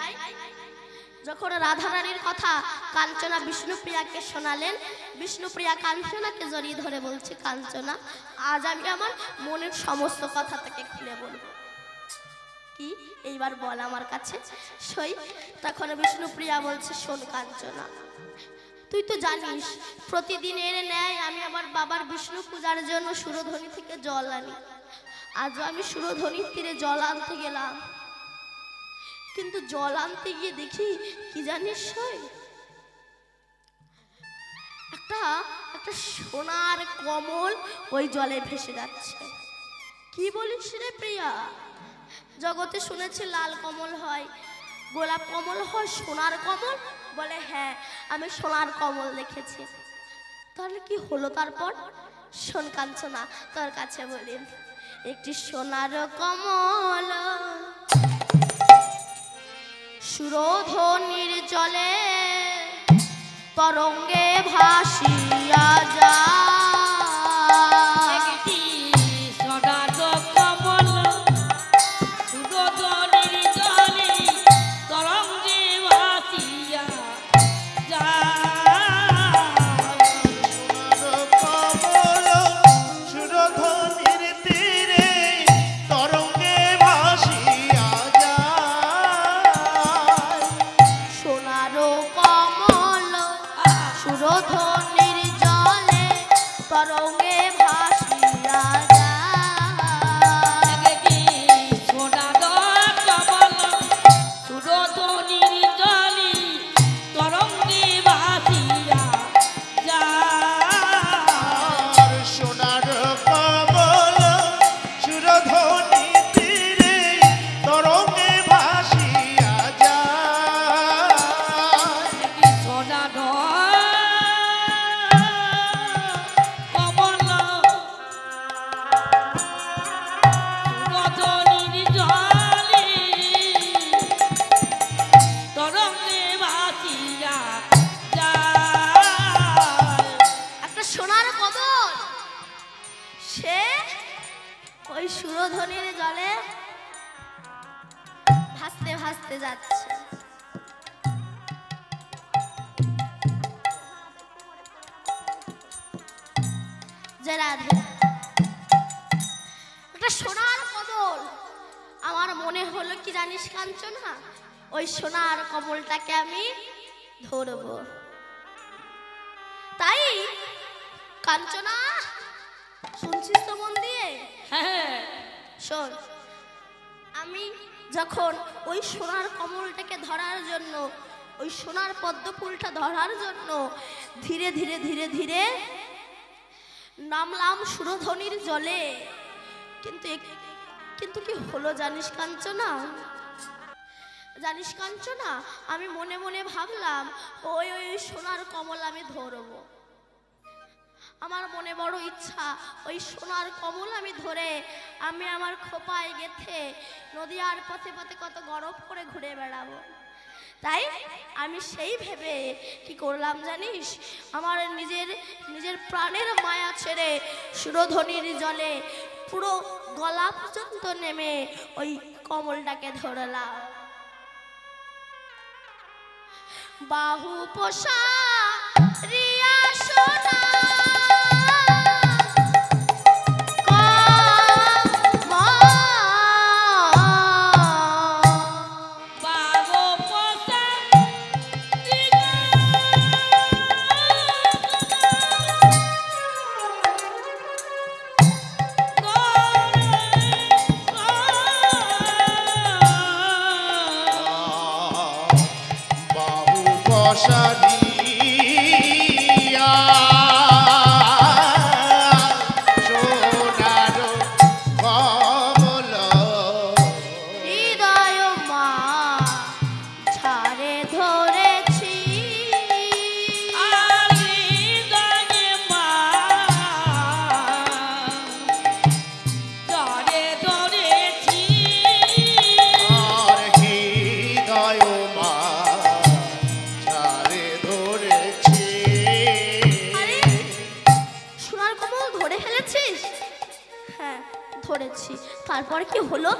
যখন রাধারানীর কথা কাঞ্চনা বিষ্ণুপ্রিয়াকে শোনালেন, বিষ্ণুপ্রিয়া কাঞ্চনাকে জড়িয়ে ধরে বলছে, কাঞ্চনা আজ আমি আমার মনের সমস্ত কথা থেকে খুলে বলবো। কি এইবার বল আমার কাছে সই। তখন বিষ্ণুপ্রিয়া বলছে, শোন কাঞ্চনা, তুই তো জানিস প্রতিদিনের ন্যায় আমি আমার বাবার বিষ্ণু পূজার জন্য সুরধনী থেকে জল আনি। আজও আমি সুরধনীর তীরে জল আনতে গেলাম, কিন্তু জল আনতে গিয়ে দেখি কি জানিস সই, একটা সোনার কমল ওই জলে ভেসে যাচ্ছে। কি বলিস রে প্রিয়া? জগতে শুনেছি লাল কমল হয়, গোলাপ কমল হয়, সোনার কমল? বলে হ্যাঁ, আমি সোনার কমল দেখেছি। তাহলে কি হলো তারপর? শোন কাঞ্চনা, তোর কাছে বলি, একটি সোনার কমল সুরধনীর জলে তরঙ্গে ভাসিয়া যায়। একটি সোনার কমল সুরধনীর জলে তরঙ্গে ভাসিয়া যায়। সোনার কমল সুরধনীর তীরে তরঙ্গে ভাসিয়া যায়। সোনার কমল সুরধনীর জলে তরঙ্গে ভাসিয়া যায়। একটি সোনার কমল সুরধনীর জলে তরঙ্গে ভাসিয়া যায়। আর সোনার কমল সুরধনী তীরে তরঙ্গে ভাসিয়া যায়। একটি সোনার কমল সুরধনীর জলে তরঙ্গে ভাসিয়া যায়। একটা সোনার কমল, সে ওই সুরধনীর জলে ভাসতে ভাসতে যাচ্ছে। যে রাধে, একটা সোনার কমল, আমার মনে হলো কি জানিস কাঞ্চনা, ওই সোনার কমলটাকে আমি ধরবো। তাই কাঞ্চনা, শুনছিস তো মন দিয়ে? হ্যাঁ, শোন, আমি যখন ওই সোনার কমলটাকে ধরার জন্য, ওই সোনার পদ্ম ফুলটা ধরার জন্য ধীরে ধীরে ধীরে ধীরে নামলাম সুরধনীর জলে, কিন্তু কি হলো জানিস কাঞ্চনা? জানিস কাঞ্চনা, আমি মনে মনে ভাবলাম ওই ওই সোনার কমল আমি ধরবো। আমার মনে বড় ইচ্ছা, ওই সোনার কমল আমি ধরে আমি আমার খোপায় গেথে নদীয়ার পথে পথে কত গরব করে ঘুরে বেড়াবো। তাই আমি সেই ভেবে কি করলাম জানিস, আমার নিজের প্রাণের মায়া ছেড়ে সুরধনীর জলে পুরো গলা পর্যন্ত নেমে ওই কমলটাকে ধরলাম। বাহু পোষা রিয়া সোনা সারিয়া সোনার কমল হৃদয় মা ছাড়ে ধরেছি আমি দনে মা ধরে ধরেছি আর হৃদয় মা ছাড়ে ধরেছি। আরে সোনার কমল ধরে ফেলেছিস? হ্যাঁ ধরেছি। তারপর কি হলো?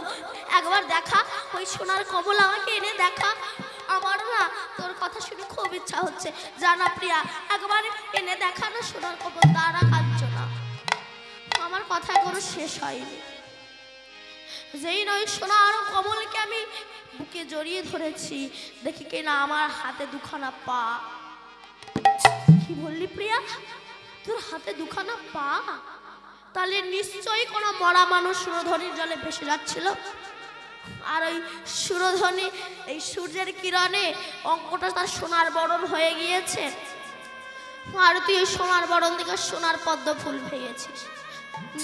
একবার দেখা, ওই সোনার কমল আমাকে এনে দেখা। আমার না তোর কথা শুনে খুব ইচ্ছা হচ্ছে, জানা প্রিয়া, একবার এনে দেখা না সোনার কমল। দাঁড়া কাঞ্চনা, আমার কথা এখনো শেষ হয়নি। যেই নয় সোনার কমলকে আমি বুকে জড়িয়ে ধরেছি, দেখি কিনা আমার হাতে দুখানা পা। কি বললি প্রিয়া? তোর হাতে দুখানা পা? তাহলে নিশ্চয়ই কোনো মরা মানুষ সুরধনির জলে ভেসে যাচ্ছিল। আর ওই সুরধনি এই সূর্যের কিরণে অঙ্কটা তার সোনার বরণ হয়ে গিয়েছে। আর তুই ওই সোনার বরণ থেকে সোনার পদ্ম ফুল ভেঙেছিস।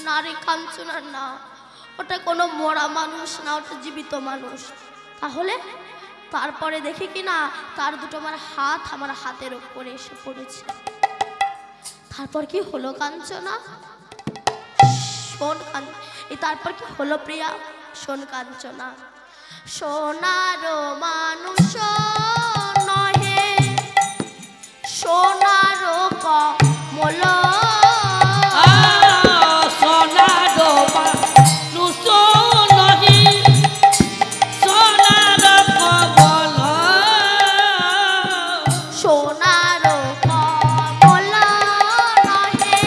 না রে কাঞ্চনা, না, ওটা কোনো মরা মানুষ না, ওটা জীবিত মানুষ। তাহলে তারপরে দেখি কিনা তার দুটো আমার হাত আমার হাতের ওপরে এসে পড়েছে। তারপর কি হলো কাঞ্চনা? শোন তারপর কি হলো প্রিয়া? শোন কাঞ্চনা, সোনার মানুষ নহে সোনার কমল সোনার মানুষ নহি সোনার কমল সোনার কমল নহে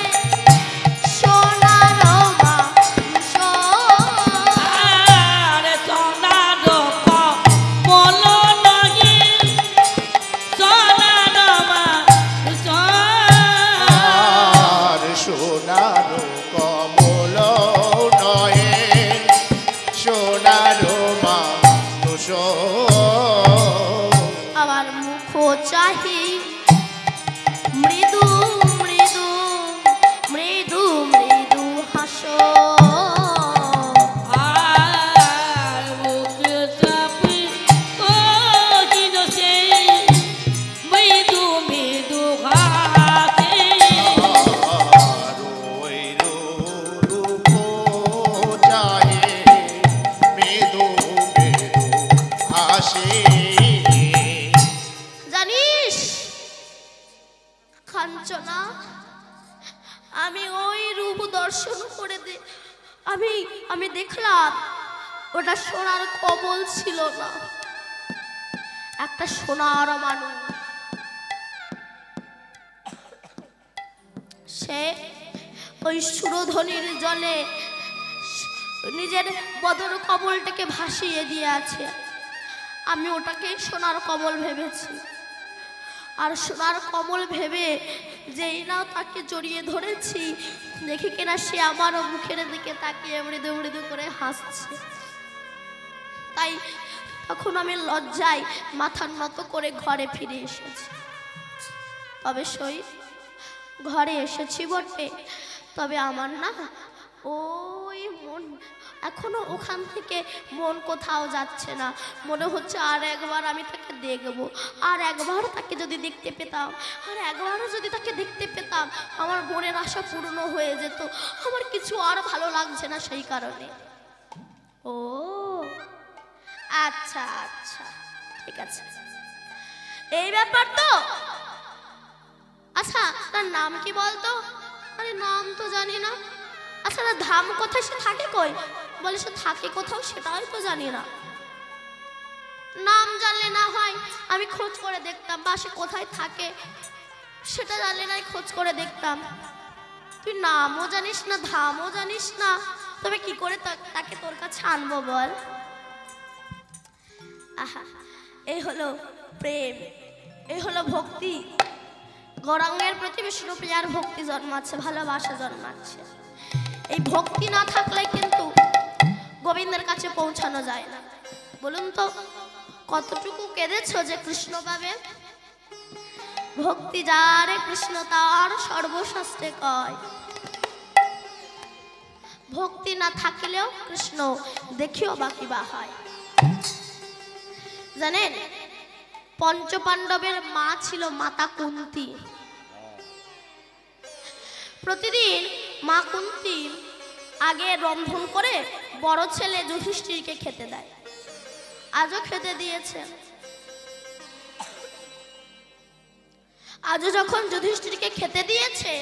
সোনার মানুষ। আরে সোনার কমল নহি সোনার মানুষ আর সোনার কমল নহে সোনার মানুষ। আমার মুখ চাহি মৃদু মৃদু মৃদু মৃদু হাসো। আর মুখ চাপি কহিল সেই মৃদু মৃদু হাসে আর ওই রূপ চাহে মৃদু মৃদু হাসে। জানিস কাঞ্চনা, আমি ওই রূপ দর্শন করে আমি দেখলাম ওটা সোনার কমল ছিল না, একটা সোনার মানুষ। সে ওই সুরধনির জলে নিজের বদন কমলটাকে ভাসিয়ে দিয়ে আছে। আমি ওটাকে সোনার কমল ভেবেছি। আর সোনার কমল ভেবে যেই না তাকে জড়িয়ে ধরেছি, দেখি কিনা সে আমার মুখের দিকে তাকিয়ে মৃদু মৃদু করে হাসছে। তাই তখন আমি লজ্জায় মাথা নত করে ঘরে ফিরে এসেছি। তবে সই ঘরে এসেছি বটে, তবে আমার না ওই মন এখনো ওখান থেকে মন কোথাও যাচ্ছে না। মনে হচ্ছে আর একবার আমি তাকে দেখব, আর একবার তাকে যদি দেখতে পেতাম, আর একবারও যদি তাকে দেখতে পেতাম, আমার মনের আশা পূর্ণ হয়ে যেত। আমার কিছু আর ভালো লাগছে না সেই কারণে। ও আচ্ছা আচ্ছা, ঠিক আছে, এই ব্যাপার তো। আচ্ছা তার নাম কি বলতো? আরে নাম তো জানি না। আচ্ছা তার ধাম কোথায়, সে থাকে কই? বলে সে থাকে কোথাও, সেটাও তো জানি না। নাম জানলে না হয় আমি খোঁজ করে দেখতাম, বা সে কোথায় থাকে সেটা জানলে না খোঁজ করে দেখতাম। তুই নামও জানিস না, ধামও জানিস না, তবে কি করে তাকে তোর কাছে আনবো বল? আহা, এই হলো প্রেম, এই হলো ভক্তি। গৌরাঙ্গের প্রতি বিষ্ণুপ্রিয়ার ভক্তি জন্মাচ্ছে, ভালোবাসা জন্মাচ্ছে। এই ভক্তি না থাকলে কিন্তু গোবিন্দের কাছে পৌঁছানো যায় না। বলুন তো কতটুকু কেঁদেছো যে কৃষ্ণ পাবে? ভক্তি যারে কৃষ্ণ তার সর্বশাস্ত্রে কয়। ভক্তি না থাকলেও কৃষ্ণ দেখিও বাকি বা হয়। জানেন পঞ্চপাণ্ডবের মা ছিল মাতা কুন্তী। প্রতিদিন মা কুন্তী আগে রন্ধন করে বড় ছেলে যুধিষ্ঠিরকে খেতে দেয়। আজও খেতে দিয়েছে। আজও যখন যুধিষ্ঠিরকে খেতে দিয়েছে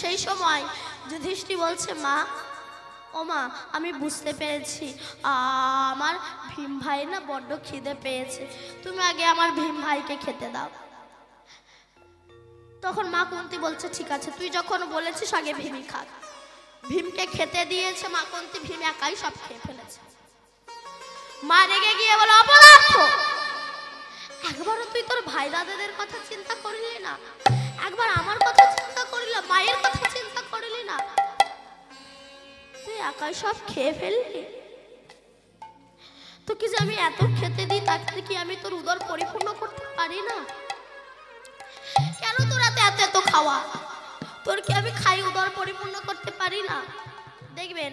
সেই সময় যুধিষ্ঠির বলছে মা, ও মা আমি বুঝতে পেরেছি আমার ভীম ভাই না বড্ড খিদে পেয়েছে, তুমি আগে আমার ভীম ভাইকে খেতে দাও। তখন মা কুন্তী বলছে ঠিক আছে, তুই যখন বলেছিস আগে ভীমই খাক। ভীমকে খেতে দিয়েছে মা কুন্তী, ভীম একাই সব খেয়ে ফেলেছে। মা রেগে গিয়ে বলে অপদার্থ, একবারও তুই তোর ভাই দাদাদের কথা চিন্তা করলি না, একবার আমার কথা চিন্তা করলি, মায়ের কথা চিন্তা করলি না, তুই একাই সব খেয়ে ফেললি। তো কি যে আমি এত খেতে দিই তাতে কি আমি তোর উদর পরিপূর্ণ করতে পারি না? কেন তোর এত এত এত খাওয়া? তোর কি আমি খাই উদর পরিপূর্ণ করতে পারি না? দেখবেন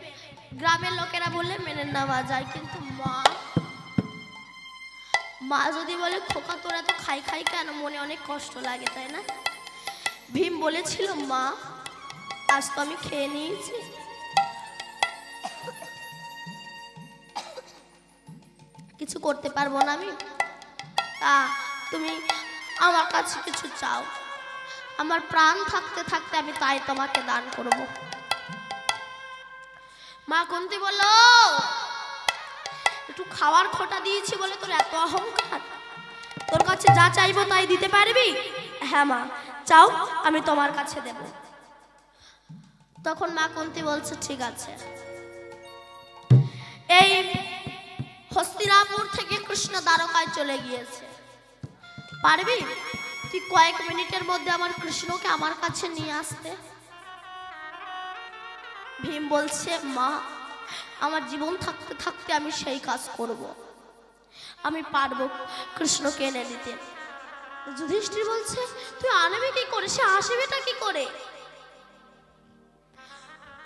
গ্রামের লোকেরা বললে মেনে নেওয়া যায়, কিন্তু মা যদি বলে খোকা তোর এত খাই খাই কেন, মনে অনেক কষ্ট লাগে, তাই না? ভীম বলেছিল মা আজ তো আমি খেয়ে নিয়েছি, কিছু করতে পারবো না আমি, তুমি আমার কাছে কিছু চাও, আমার প্রাণ থাকতে থাকতে আমি তাই তোমাকে দান করব। মা কুন্তী বলল একটু খাওয়ার খোটা দিয়েছি বলে তোর এত অহংকার, তোর কাছে যা চাইবো তাই দিতে পারবি? হ্যাঁ মা চাও আমি তোমার কাছে দেব। তখন মা কুন্তী বলছে ঠিক আছে। এই হস্তিনাপুর থেকে কৃষ্ণ দ্বারকায় চলে গিয়েছে, পারবি তুই কয়েক মিনিটের মধ্যে আমার কৃষ্ণকে আমার কাছে নিয়ে আসতে? ভীম বলছে মা আমার জীবন থাকতে থাকতে আমি সেই কাজ করব, আমি পারবো কৃষ্ণকে এনে দিতে। যুধিষ্ঠির বলছে তুই আনবি কি করে, সে আসবেটা কি করে?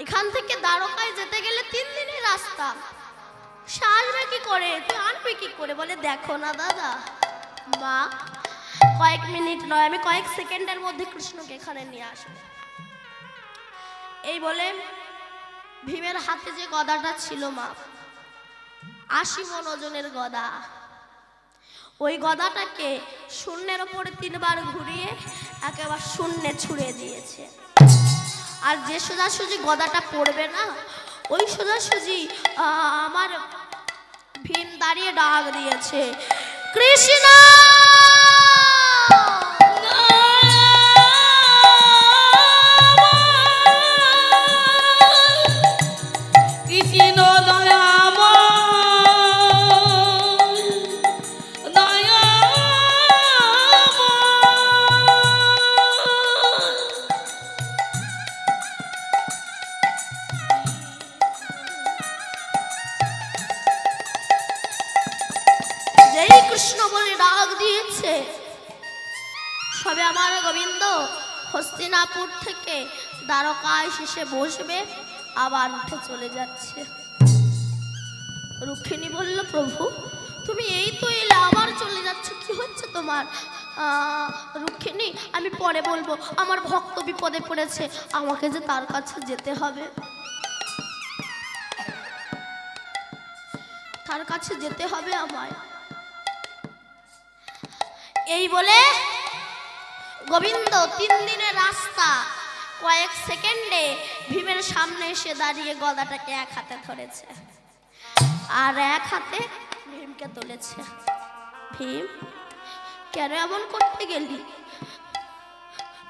এখান থেকে দ্বারকায় যেতে গেলে 3 দিনের রাস্তা, সে আসবে কি করে, তুই আনবি কি করে? বলে দেখো না দাদা মা, কয়েক মিনিট নয় আমি কয়েক সেকেন্ডের মধ্যে কৃষ্ণকে এখানে নিয়ে আসবো। এই বলে ভীমের হাতে যে গদাটা ছিল মা 80 মণ ওজনের গদা, ওই গদাটাকে শূন্যের উপরে 3 বার ঘুরিয়ে একেবারে শূন্যে ছুঁড়ে দিয়েছে। আর যে সোজাসুজি গদাটা পড়বে না ওই সোজাসুজি আমার ভীম দাঁড়িয়ে ডাক দিয়েছে কৃষ্ণ। কৃষ্ণ বলে ডাক দিয়েছে সবে আমার গোবিন্দ হস্তিনাপুর থেকে দ্বারকায় শেষে বসবে, আবার উঠে চলে যাচ্ছে। রুক্মিণী বলল প্রভু তুমি এই তো এলে আবার চলে যাচ্ছ, কি হচ্ছে তোমার? রুক্মিণী আমি পরে বলবো, আমার ভক্ত বিপদে পড়েছে, আমাকে যে তার কাছে যেতে হবে, তার কাছে যেতে হবে আমায়। এই বলে গোবিন্দ 3 দিনের রাস্তা কয়েক সেকেন্ডে ভীমের সামনে এসে দাঁড়িয়ে গদাটাকে এক হাতে ধরেছে আর এক হাতে ভীমকে তুলেছে। ভীম কেন এমন করতে গেলি?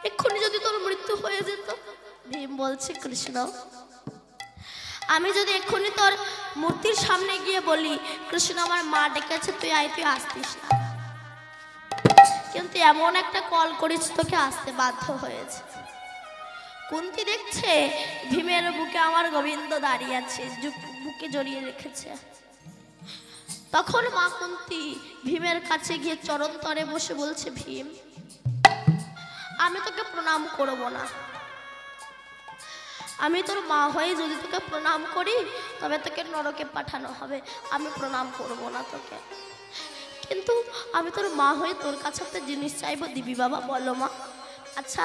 এক্ষুনি যদি তোর মৃত্যু হয়ে যেত। ভীম বলছে কৃষ্ণ আমি যদি এক্ষুনি তোর মূর্তির সামনে গিয়ে বলি কৃষ্ণ আমার মা ডেকেছে তুই আয়, তুই আসতিস না, কিন্তু এমন একটা কল করিস তোকে আসতে বাধ্য হয়েছে। কুন্তী দেখছে ভীমের বুকে আমার গোবিন্দ দাঁড়িয়ে আছে, বুকে জড়িয়ে রেখেছে। তখন মা কুন্তী ভীমের কাছে গিয়ে চরণ তরে বসে বলছে, ভীম, আমি তোকে প্রণাম করব না। আমি তোর মা হয়ে যদি তোকে প্রণাম করি তবে তোকে নরকে পাঠানো হবে, আমি প্রণাম করব না তোকে। কিন্তু আমি তোর মা হয়ে তোর কাছে একটা জিনিস চাইবো, দিবি বাবা? বলো মা। আচ্ছা,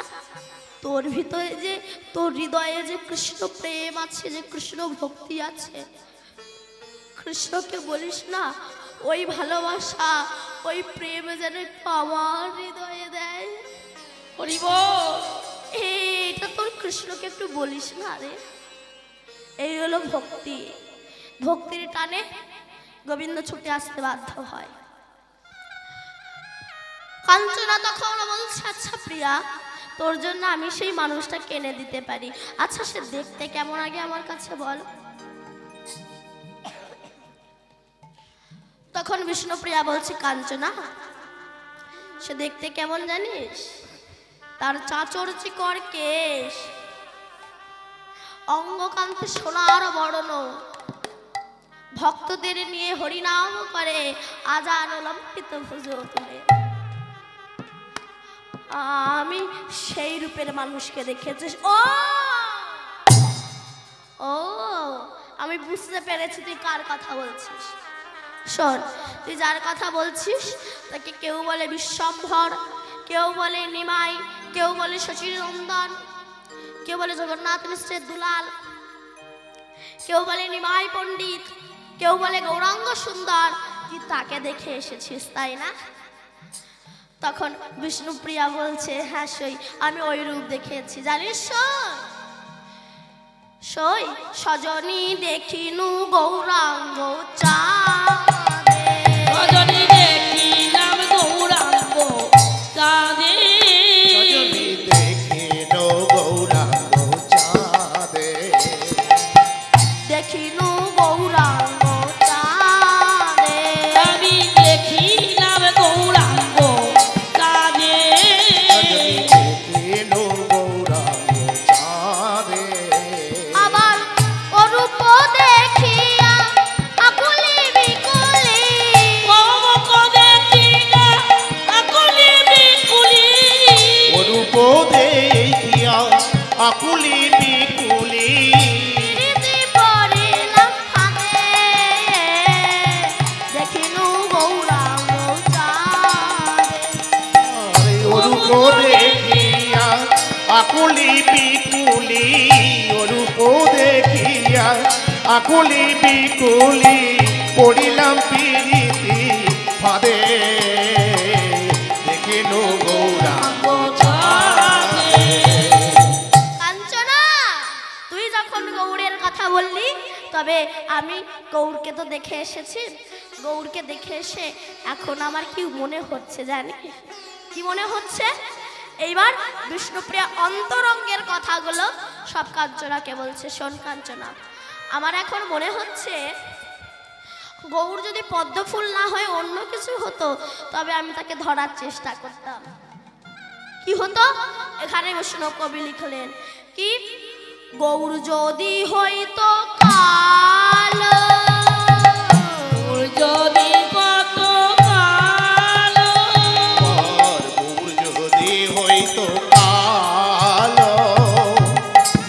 তোর ভিতরে যে, তোর হৃদয়ে যে কৃষ্ণ প্রেম আছে, যে কৃষ্ণ ভক্তি আছে, কৃষ্ণকে বলিস না ওই ভালোবাসা, ওই প্রেম যেন একটু আমার হৃদয়ে দেয়। হরিব এটা তোর কৃষ্ণকে একটু বলিস না রে। এই হলো ভক্তি। ভক্তির টানে গোবিন্দ ছুটে আসতে বাধ্য হয়। কাঞ্চনা তখন বলছে, আচ্ছা প্রিয়া, তোর জন্য আমি সেই মানুষটা কিনে দিতে পারি। আচ্ছা, সে দেখতে কেমন আগে আমার কাছে বল। তখন বিষ্ণুপ্রিয়া বলছে, কাঞ্চনা, সে দেখতে কেমন জানিস? তার চাঁচর চিকর কেশ, অঙ্গকান্তে সোনার বর্ণ, ভক্তদের নিয়ে হরিনাম করে, আজান লম্বিত ভুজ তুলে। আমি সেই রূপের মানুষকে দেখেছি। ও ও আমি বুঝতে পেরেছি তুই কার কথা বলছিস। শোন, তুই যার কথা বলছিস তাকে কেউ বলে বিশ্বম্ভর, কেউ বলে নিমাই, কেউ বলে শচীনন্দন, কেউ বলে জগন্নাথ মিশ্রের দুলাল, কেউ বলে নিমাই পণ্ডিত, কেউ বলে গৌরাঙ্গ সুন্দর। তুই তাকে দেখে এসেছিস তাই না? তখন বিষ্ণুপ্রিয়া বলছে, হ্যাঁ সই, আমি ওই রূপ দেখেছি। জানিস সই, সজনী দেখিনু গৌরাঙ্গ চাঁদে, সজনী দেখিলাম গৌরাঙ্গ চাঁদে, সজনী দেখিল গৌরাঙ্গ চাঁদে, দেখিনু গৌরাঙ্গ চাঁদে, আমি দেখিলাম গৌরাঙ্গ চাঁদে, সজনী দেখিল গৌরাঙ্গ চাঁদে। আবার অরূপ দেখিয়া আকুলি বিকুলি, অমুক দেখিলা আকুলি বিকুলি, অরূপ দেখিয়া আকুলি বিকুলি, প্রীতি পড়িলাম ফাঁদে, দেখিনু গৌরাঙ্গ চাঁদে। অরূপ দেখিয়া আকুলি বিকুলি, অরূপ দেখিয়া আকুলি বিকুলি, পড়িলাম প্রীতি ফাঁদে, দেখিল গৌরাঙ্গ চাঁদে। কাঞ্চনা, তুই যখন গৌড়ের কথা বললি, তবে আমি গৌড়কে তো দেখে এসেছি। গৌড়কে দেখে এসে এখন আমার কি মনে হচ্ছে জানি? কি মনে হচ্ছে? এইবার বিষ্ণুপ্রিয়া অন্তরঙ্গের কথাগুলো সব কাঞ্চনাকে বলছে। শোন কাঞ্চনা, আমার এখন মনে হচ্ছে গৌড় যদি পদ্ম ফুল না হয় অন্য কিছু হতো, তবে আমি তাকে ধরার চেষ্টা করতাম। কি হতো? এখানে বিষ্ণু কবি লিখলেন কি, গৌর যদি হইতো কালো, যদি কত কালো, গৌর যদি হইতো কালো,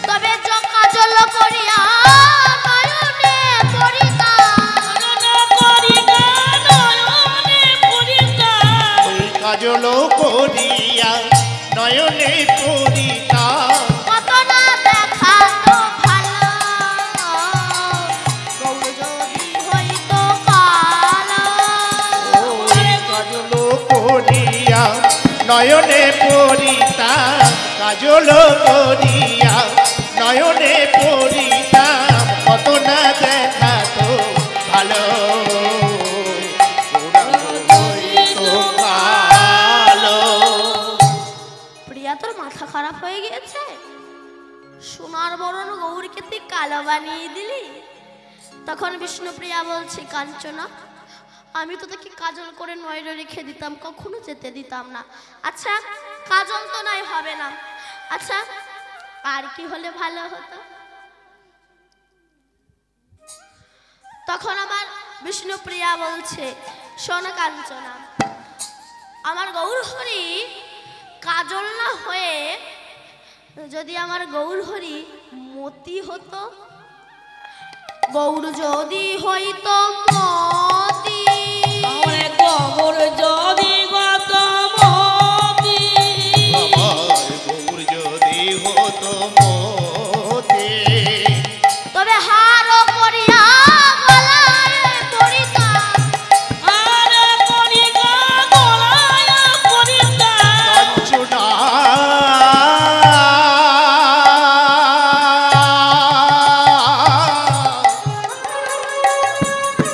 তবে কাজল করিয়া নয়নে পড়িতাম, করিতা নয়নে পরিতা, ওই কাজল করিয়া নয়নে পড়িতা, কত না দেখাতো ভালো, গৌর যদি হইতো কালো। ওই কাজল করিয়া নয়নে পড়িতা, কাজল করিয়া নয়নে পড়িতা, কত না দেখাতো ভালো, গৌরাঙ্গ হইতো কালো। প্রিয়া, তোর মাথা খারাপ হয়ে গিয়েছে? সোনার বরণ গৌরকে তুই কালো বানিয়ে দিলি। তখন বিষ্ণুপ্রিয়া বলছে, কাঞ্চনা, আমি তো তাকে কাজল করে নয়নে রেখে দিতাম, কখনো যেতে দিতাম না। আচ্ছা, কাজল তো নাই হবে না, আচ্ছা আর কি হলে ভালো হতো? তখন আমার বিষ্ণুপ্রিয়া বলছে, শোন কাঞ্চনা, আমার গৌর হরি কাজল না হয়ে যদি আমার গৌর হরি মতি হতো, গৌর যদি হইতো মতি, আমার গৌর যদি গত মতি, আমার গৌর যদি হতো মতি, তবে হার করিয়া গলায় পরিতাম, আর করিকা গলায় পরিতাম, কাঞ্চনা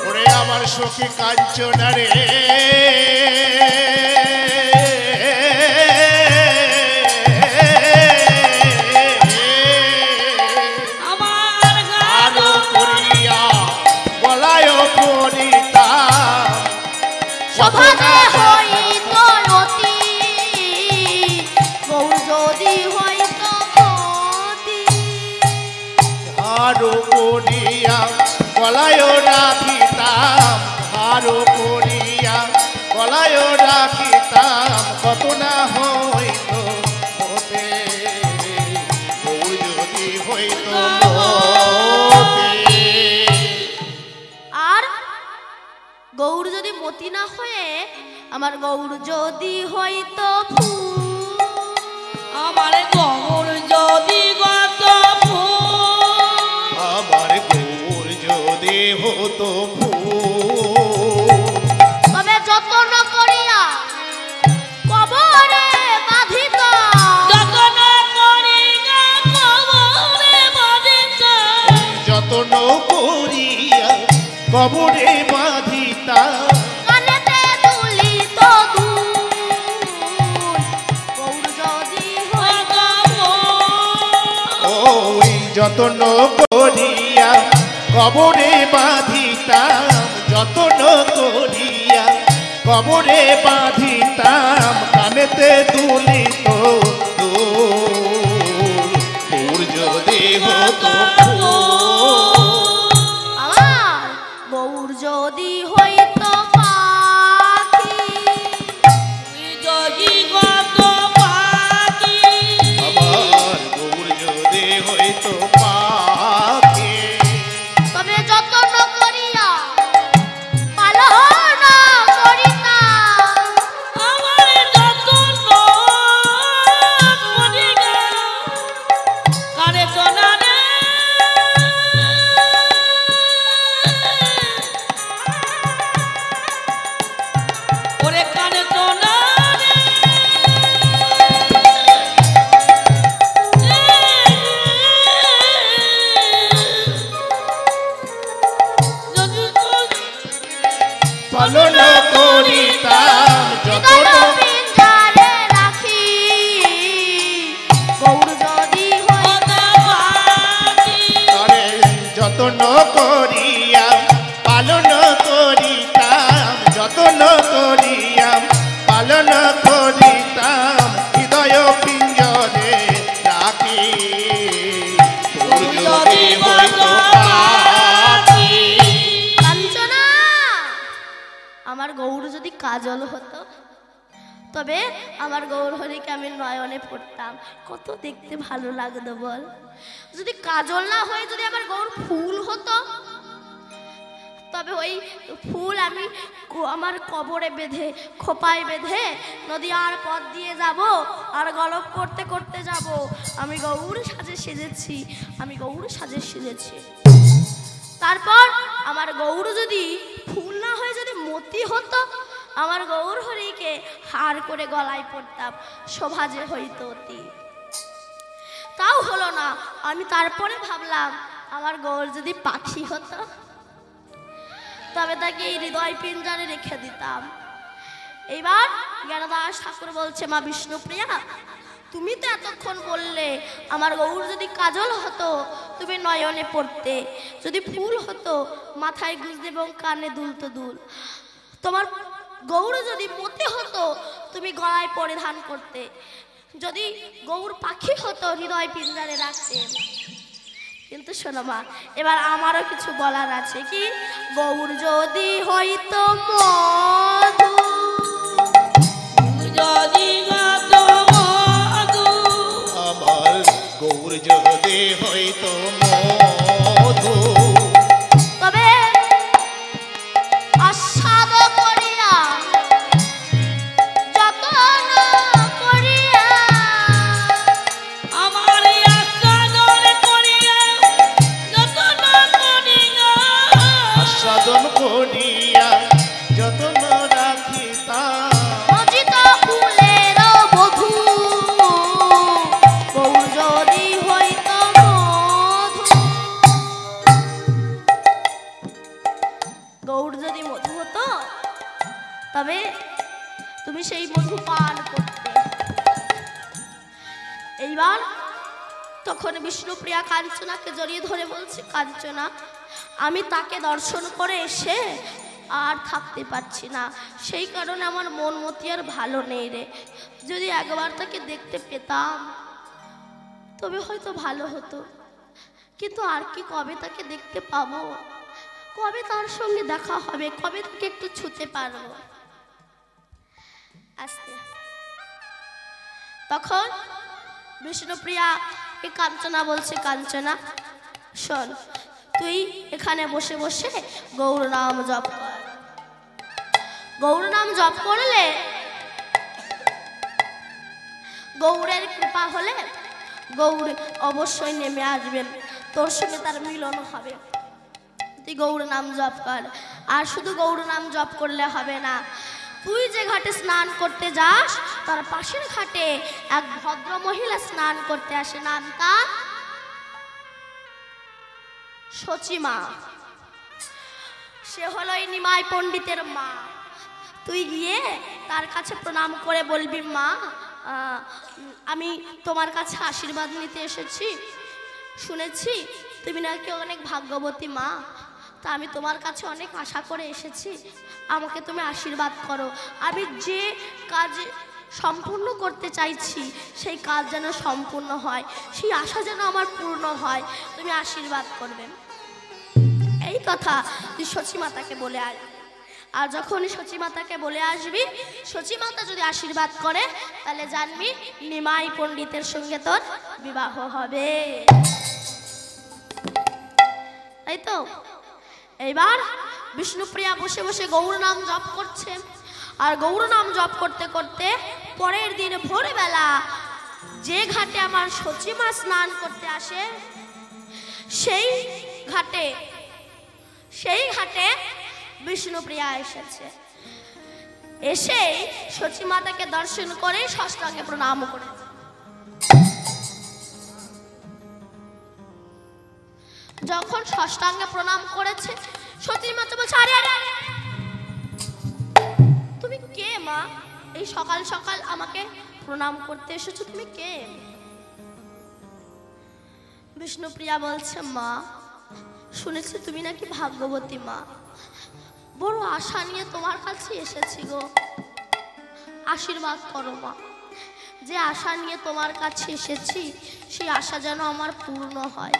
ওরে আমার সখী কাঞ্চনা রে, আমার আরো করিয়া বলায় পরিতাম, সভাতে হইতো অতি, গৌর যদি হইতো মতি, আরো করিয়া বলায় রাখিতাম, আরো করিয়া বলায় রাখিতাম, কত না হইতো হতে, গৌর যদি হইতো মতে। আর গৌর যদি মতি না হয়ে আমার গৌর যদি হইতো ফুল, আমার গৌর যদি গত ফুল, আমার গৌর যদি হতো ফুল, তবে যত্ন করিয়া কবরে বাঁধিত, যতন করিয়া কবরে বাঁধিতাম, যতন করিয়া কবরে বাঁধিতাম, কানেতে তুলিত দুল, গৌর যদি হইত ওই যতন করিয়া কবরে বাঁধিতাম, যতন করিয়া কবরে বাঁধিতাম, কানেতে দুলিত দুল, তোর যদি হতো ফুল। আমার গৌর যদি হইত পাখি, যদি গত পাখি, আমার গৌর যদি হইতো পাখি, তবে যত্ন করিয়া পালন করিতাম, আমার যতন করিয়া কানে তোনারে, ওরে কানে তোনারে, যদি পালন করিতাম, যতন পিঞ্জারে রাখি, গৌর যদি হইত করে যতন করিয়া পালন করিতাম, যতন করিয়া পালন করিতাম, হৃদয় পিঞ্জরে রাখি, তোর যদি হইতো পাখি। কাঞ্চনা, আমার গৌর যদি কাজল হতো, তবে আমার গৌর হরিকে আমি নয়নে পড়তাম, কত দেখতে ভালো লাগতো বল। যদি কাজল না হয়ে যদি আমার গৌর ফুল হতো, তবে ওই ফুল আমি আমার কবরে বেঁধে, খোপায় বেঁধে নদীয়ার পথ দিয়ে যাব, আর গল্প করতে করতে যাব, আমি গৌর সাজে সেজেছি, আমি গৌর সাজে সেজেছি। তারপর আমার গৌর যদি ফুল না হয়ে যদি মতি হতো, আমার গৌর হরিকে হার করে গলায় পড়তাম, শোভা যে হইতো অতি। তাও হলো না, আমি তারপরে ভাবলাম আমার গৌর যদি পাখি হতো, তবে তাকে এই হৃদয় পিঞ্জরে রেখে দিতাম। এইবার জ্ঞানদাস ঠাকুর বলছে, মা বিষ্ণুপ্রিয়া, তুমি তো এতক্ষণ বললে আমার গৌর যদি কাজল হতো তুমি নয়নে পড়তে, যদি ফুল হতো মাথায় গুঁজতে এবং কানে দুলতো দুল, তোমার গৌর যদি মতি হতো তুমি গলায় পরিধান করতে, যদি গৌর পাখি হতো হৃদয় পিঞ্জরে রাখতে। কিন্তু কিন্তু শোনো মা, এবার আমারও কিছু বলার আছে। কি? গৌর যদি হইতো মধু, যদি গত মধু, আমার গৌর যদি হইতো মধু, তবে আস্বাদ করিয়া যতন করিয়া আমার আস্বাদন করিয়া যতন করিয়া, আস্বাদন করিয়া যতন রাখিতাম, মজিত ফুলের বধূ, গৌর যদি হইতো মধু। গৌর যদি মধু হতো তবে তুমি সেই মধু পান করতে। এইবার তখন বিষ্ণুপ্রিয়া কাঞ্চনাকে জড়িয়ে ধরে বলছে, কাঞ্চনা, আমি তাকে দর্শন করে এসে আর থাকতে পারছি না, সেই কারণে আমার মন মতি আর ভালো নেই রে। যদি একবার তাকে দেখতে পেতাম তবে হয়তো ভালো হতো, কিন্তু আর কি কবে তাকে দেখতে পাবো, কবে তার সঙ্গে দেখা হবে, কবে তাকে একটু ছুঁতে পারবো। আস্তে তখন বিষ্ণুপ্রিয়া কাঞ্চনা বলছে, কাঞ্চনা শোন, তুই এখানে বসে বসে গৌর নাম জপ কর। গৌর নাম জপ করলে গৌরের কৃপা হলে গৌর অবশ্যই নেমে আসবেন, তোর সঙ্গে তার মিলন হবে। তুই গৌর নাম জপ কর। আর শুধু গৌর নাম জপ করলে হবে না, তুই যে ঘাটে স্নান করতে যাস তার পাশের ঘাটে এক ভদ্র মহিলা স্নান করতে আসে, নাম তার সচিমা। সে হলো এই নিমাই পণ্ডিতের মা। তুই গিয়ে তার কাছে প্রণাম করে বলবি, মা আমি তোমার কাছে আশীর্বাদ নিতে এসেছি, শুনেছি তুমি নাকি অনেক ভাগ্যবতী মা, তা আমি তোমার কাছে অনেক আশা করে এসেছি, আমাকে তুমি আশীর্বাদ করো। আমি যে কাজ সম্পূর্ণ করতে চাইছি সেই কাজ যেন সম্পূর্ণ হয়, সেই আশা যেন আমার পূর্ণ হয়, তুমি আশীর্বাদ করবেন। এই কথা তুই সচিমাতাকে বলে আয়। আর যখন সচিমাতাকে বলে আসবি, সচিমাতা যদি আশীর্বাদ করে তাহলে জানবি নিমাই পণ্ডিতের সঙ্গে তোর বিবাহ হবে। তাই তো? এইবার বিষ্ণুপ্রিয়া বসে বসে গৌর নাম জপ করছে। আর গৌর নাম জপ করতে করতে পরের দিন ভোরবেলা যে ঘাটে আমার সচিমা স্নান করতে আসে সেই ঘাটে বিষ্ণুপ্রিয়া এসেছে। এসে সচিমাতাকে দর্শন করে ষষ্ঠাঙ্গে প্রণাম করেছে। যখন ষষ্ঠাঙ্গে প্রণাম করেছে, সচিমাতা বলছে, আরে আরে আরে, তুমি কে মা? এই সকাল সকাল আমাকে প্রণাম করতে এসেছো, তুমি কে? বিষ্ণুপ্রিয়া বলছে, মা শুনেছি তুমি নাকি ভাগ্যবতী মা, বড় আশা নিয়ে তোমার কাছে এসেছি গো, আশীর্বাদ করো মা। যে আশা নিয়ে তোমার কাছে এসেছি সেই আশা যেন আমার পূর্ণ হয়,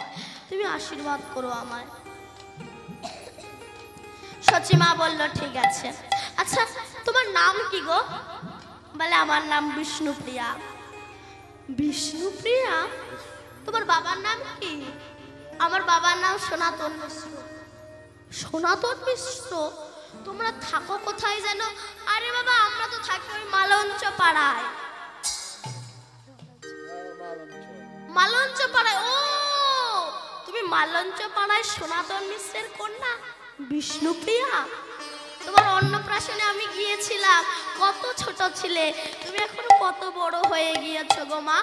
তুমি আশীর্বাদ করো আমায়। সচিমা বলল, ঠিক আছে। আচ্ছা তোমার নাম কি গো? বলে, আমার নাম বিষ্ণুপ্রিয়া। বিষ্ণুপ্রিয়া? তোমার বাবার নাম কি? আমার বাবার নাম সনাতন মিশ্র। সনাতন মিশ্র? তোমরা থাকো কোথায় যেন? আরে বাবা, আমরা তো থাকি ওই মালঞ্চ পাড়ায়। মালঞ্চ পাড়ায়? ও, তুমি মালঞ্চ পাড়ায় সনাতন মিশ্রের কন্যা বিষ্ণুপ্রিয়া? তোমার অন্নপ্রাশনে আমি গিয়েছিলাম, কত ছোট ছিলে, তুমি এখন কত বড় হয়ে গিয়েছো গো মা।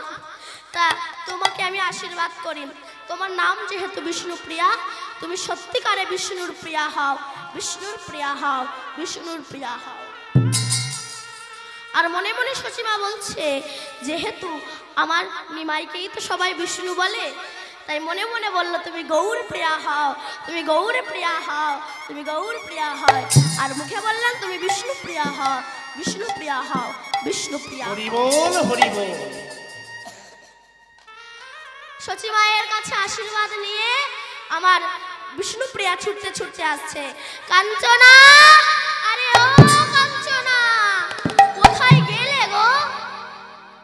তা তোমাকে আমি আশীর্বাদ করি, তোমার নাম যেহেতু বিষ্ণুপ্রিয়া, তুমি সত্যিকারে বিষ্ণুর প্রিয়া হও, বিষ্ণুর প্রিয়া হও, বিষ্ণুর প্রিয়া হও। আর মনে মনে সচিমা বলছে, যেহেতু আমার নিমাইকেই তো সবাই বিষ্ণু বলে, তাই মনে মনে বললো, তুমি গৌর প্রিয়া হও, তুমি গৌর প্রিয়া হও, তুমি গৌর প্রিয়া হও। আর মুখে বললেন, তুমি বিষ্ণু প্রিয়া হও, বিষ্ণু প্রিয়া হও, বিষ্ণু প্রিয়া। হরি বল, হরি বল। সচিমায়ের কাছে আশীর্বাদ নিয়ে আমার বিষ্ণুপ্রিয়া ছুটতে ছুটতে আসছে। কাঞ্চনা, আরে ও কাঞ্চনা, কোথায় গেলে গো?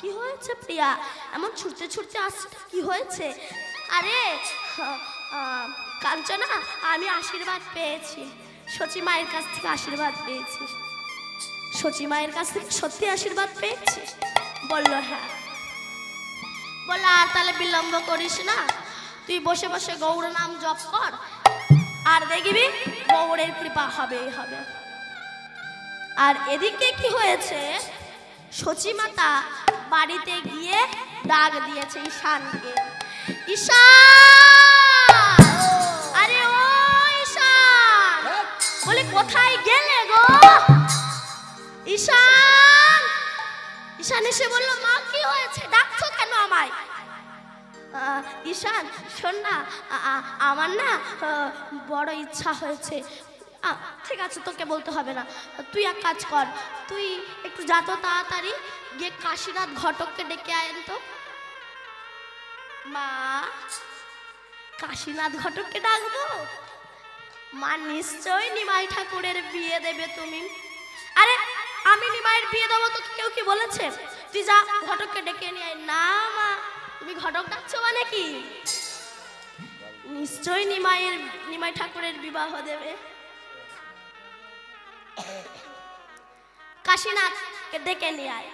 কি হয়েছে প্রিয়া, এমন ছুটতে ছুটতে আসছে, কি হয়েছে? আরে কাঞ্চনা, আমি আশীর্বাদ পেয়েছি, সচি মায়ের কাছ থেকে আশীর্বাদ পেয়েছি। সচি মায়ের কাছ থেকে সত্যি আশীর্বাদ পেয়েছি? বললো হ্যাঁ। বললো আর তাহলে বিলম্ব করিস না, তুই বসে বসে গৌর নাম জপ কর, আর দেখবি গৌরের কৃপা হবেই হবে। আর এদিকে কি হয়েছে, সচি মাতা বাড়িতে গিয়ে ডাক দিয়েছে ঈশানকে। ঈশান, আরে ও ঈশান, বলে কোথায় গেলে গো? ঈশান, ঈশান এসে বললো মা কি হয়েছে, ডাকছো কেন আমায়? ঈশান শোন না, আমার না বড় ইচ্ছা হয়েছে। ঠিক আছে, তোকে বলতে হবে না, তুই এক কাজ কর, তুই একটু যা তো তাড়াতাড়ি গিয়ে কাশীনাথ ঘটককে ডেকে আয়েন তো। মা, কাশীনাথ ঘটককে ডাকবো? মা নিশ্চয় নিমাই ঠাকুরের বিয়ে দেবে তুমি। আরে আমি নিমাইয়ের বিয়ে দেবো তো কেউ কি বলেছে? তুই যা ঘটককে ডেকে নিয়ে আয়। না মা, তুমি ঘটক ডাকছো মানে কি? নিশ্চয় নিমাই ঠাকুরের বিবাহ দেবে। কাশীনাথকে ডেকে নিয়ে আয়।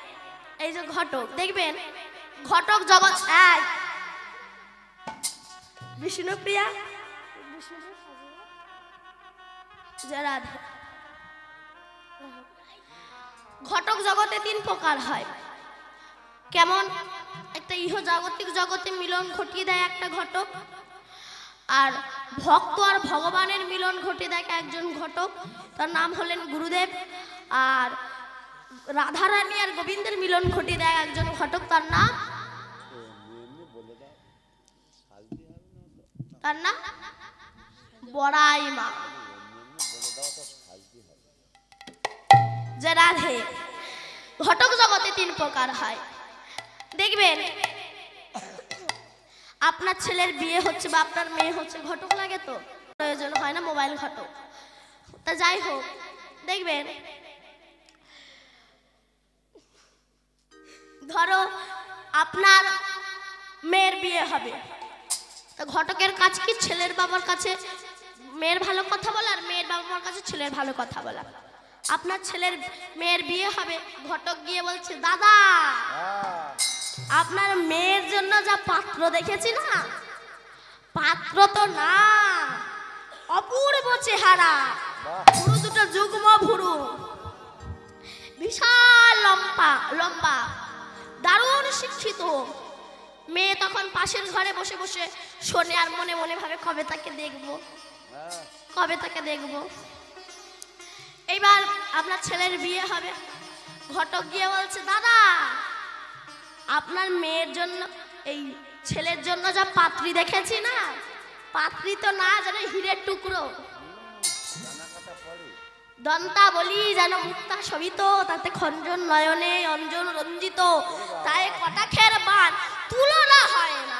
এই যে ঘটক, দেখবেন ঘটক জগৎ বিষ্ণুপ্রিয়া, ঘটক জগতে 3 প্রকার হয়। কেমন? একটা ইহজাগতিক জগতে মিলন ঘটিয়ে দেয় একটা ঘটক, আর ভক্ত আর ভগবানের মিলন ঘটিয়ে দেয় একজন ঘটক, তার নাম হলেন গুরুদেব। আর রাধারানী আর গোবিন্দের মিলন ঘটিয়ে দেয় একজন ঘটক, তার নাম বড়াই মা। যে রাধে। ঘটক জগতে 3 প্রকার হয়। দেখবেন আপনার ছেলের বিয়ে হচ্ছে বা আপনার মেয়ে হচ্ছে, ঘটক লাগে তো, প্রয়োজন হয় না মোবাইল ঘটক। তা যাই হোক, দেখবেন ধরো আপনার মেয়ের বিয়ে হবে, তো ঘটকের কাজ কি? ছেলের বাবার কাছে মেয়ের ভালো কথা বলা, আর মেয়ের বাবার কাছে ছেলের ভালো কথা বলা। আপনার ছেলের মেয়ের বিয়ে হবে, ঘটক গিয়ে বলছে দাদা আপনার মেয়ের জন্য যা পাত্র দেখেছি না, পাত্র তো না, অপূর্ব চেহারা, ভুরু দুটো যুগ্ম ভুরু, বিশাল লম্বা, দারুণ শিক্ষিত। মেয়ে তখন পাশের ঘরে বসে বসে শোনে আর মনে মনে ভাবে কবে তাকে দেখবো, কবে তাকে দেখবো। এইবার আপনার ছেলের বিয়ে হবে, ঘটক গিয়ে বলছে দাদা আপনার মেয়ের জন্য, এই ছেলের জন্য যা পাত্রী দেখেছি না, পাত্রী তো না, যেন হীরের টুকরো, দন্তা বলি যেন মুক্তা শোভিত, তাতে খঞ্জন নয়নে অঞ্জন রঞ্জিত, তাই কটাক্ষের বান তুলনা হয় না।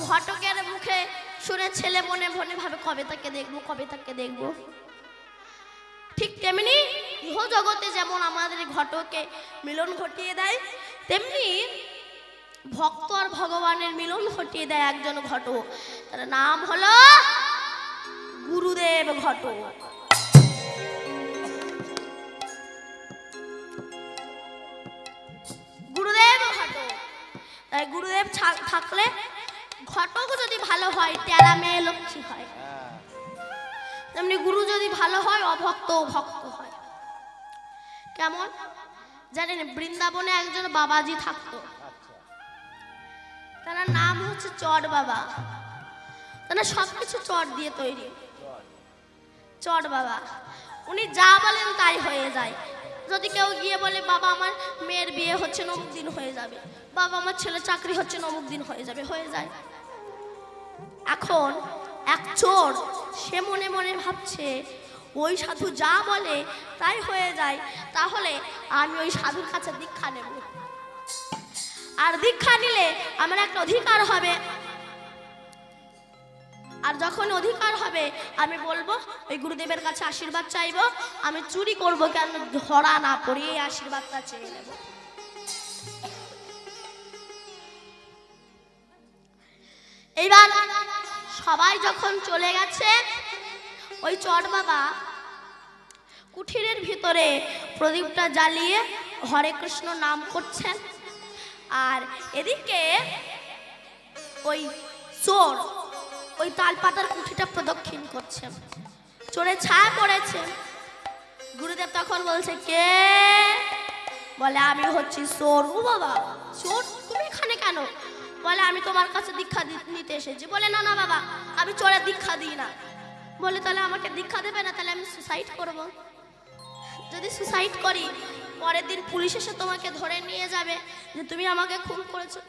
ঘটকের মুখে শুনে ছেলে মনে মনে ভাবে কবে তাকে দেখবো, কবে তাকে দেখবো। ঠিক তেমনি ইহ জগতে যেমন আমাদের ঘটকে মিলন ঘটিয়ে দেয়, তেমনি ভক্ত আর ভগবানের মিলন ঘটিয়ে দেয় একজন ঘটক, তার নাম হলো গুরুদেব ঘটক। গুরুদেব ঘটক, তাই গুরুদেব থাকলে ঘটক যদি ভালো হয় তেরা মেয়ে লক্ষ্মী হয়, তেমনি গুরু যদি ভালো হয় অভক্ত ভক্ত হয়। কেমন জানেন? বৃন্দাবনে একজন বাবাজি থাকতো, তার নাম হচ্ছে চট বাবা। তারা সবকিছু চট দিয়ে তৈরি, চট বাবা। উনি যা বলেন তাই হয়ে যায়। যদি কেউ গিয়ে বলে বাবা আমার মেয়ের বিয়ে হচ্ছে অমুক দিন হয়ে যাবে, বাবা আমার ছেলে চাকরি হচ্ছে অমুক দিন হয়ে যাবে, হয়ে যায়। এখন এক চোর, সে মনে মনে ভাবছে ওই সাধু যা বলে তাই হয়ে যায়, তাহলে আমি ওই সাধুর কাছে দীক্ষা নেব, আর দীক্ষা নিলে আমার একটা অধিকার হবে। আর যখন অধিকার হবে আমি বলবো ওই গুরুদেবের কাছে আশীর্বাদ চাইবো, আমি চুরি করব কেন ধরা না পড়ি, এই আশীর্বাদটা চেয়ে নেব। এইবার সবাই যখন চলে গেছে, ওই চট বাবা কুঠিরের ভিতরে প্রদীপটা জ্বালিয়ে হরে কৃষ্ণ নাম করছেন। আর এদিকে ওই চোর ওই তালপাতার কুঠিটা প্রদক্ষিণ করছে, চোরে ছায়া পড়েছে। গুরুদেব তখন বলছে, কে? বলে আমি হচ্ছি চোর। ও বাবা, চোর তুমি এখানে কেন? বলে আমি তোমার কাছে দীক্ষা নিতে এসেছি। বলে না না বাবা, আমি চোরের দীক্ষা দিই না। বলে তাহলে আমাকে দীক্ষা দেবে না? তাহলে আমি সুসাইড করব। যদি সুসাইড করি পরের দিন পুলিশ এসে তোমাকে ধরে নিয়ে যাবে যে তুমি আমাকে খুন করেছো।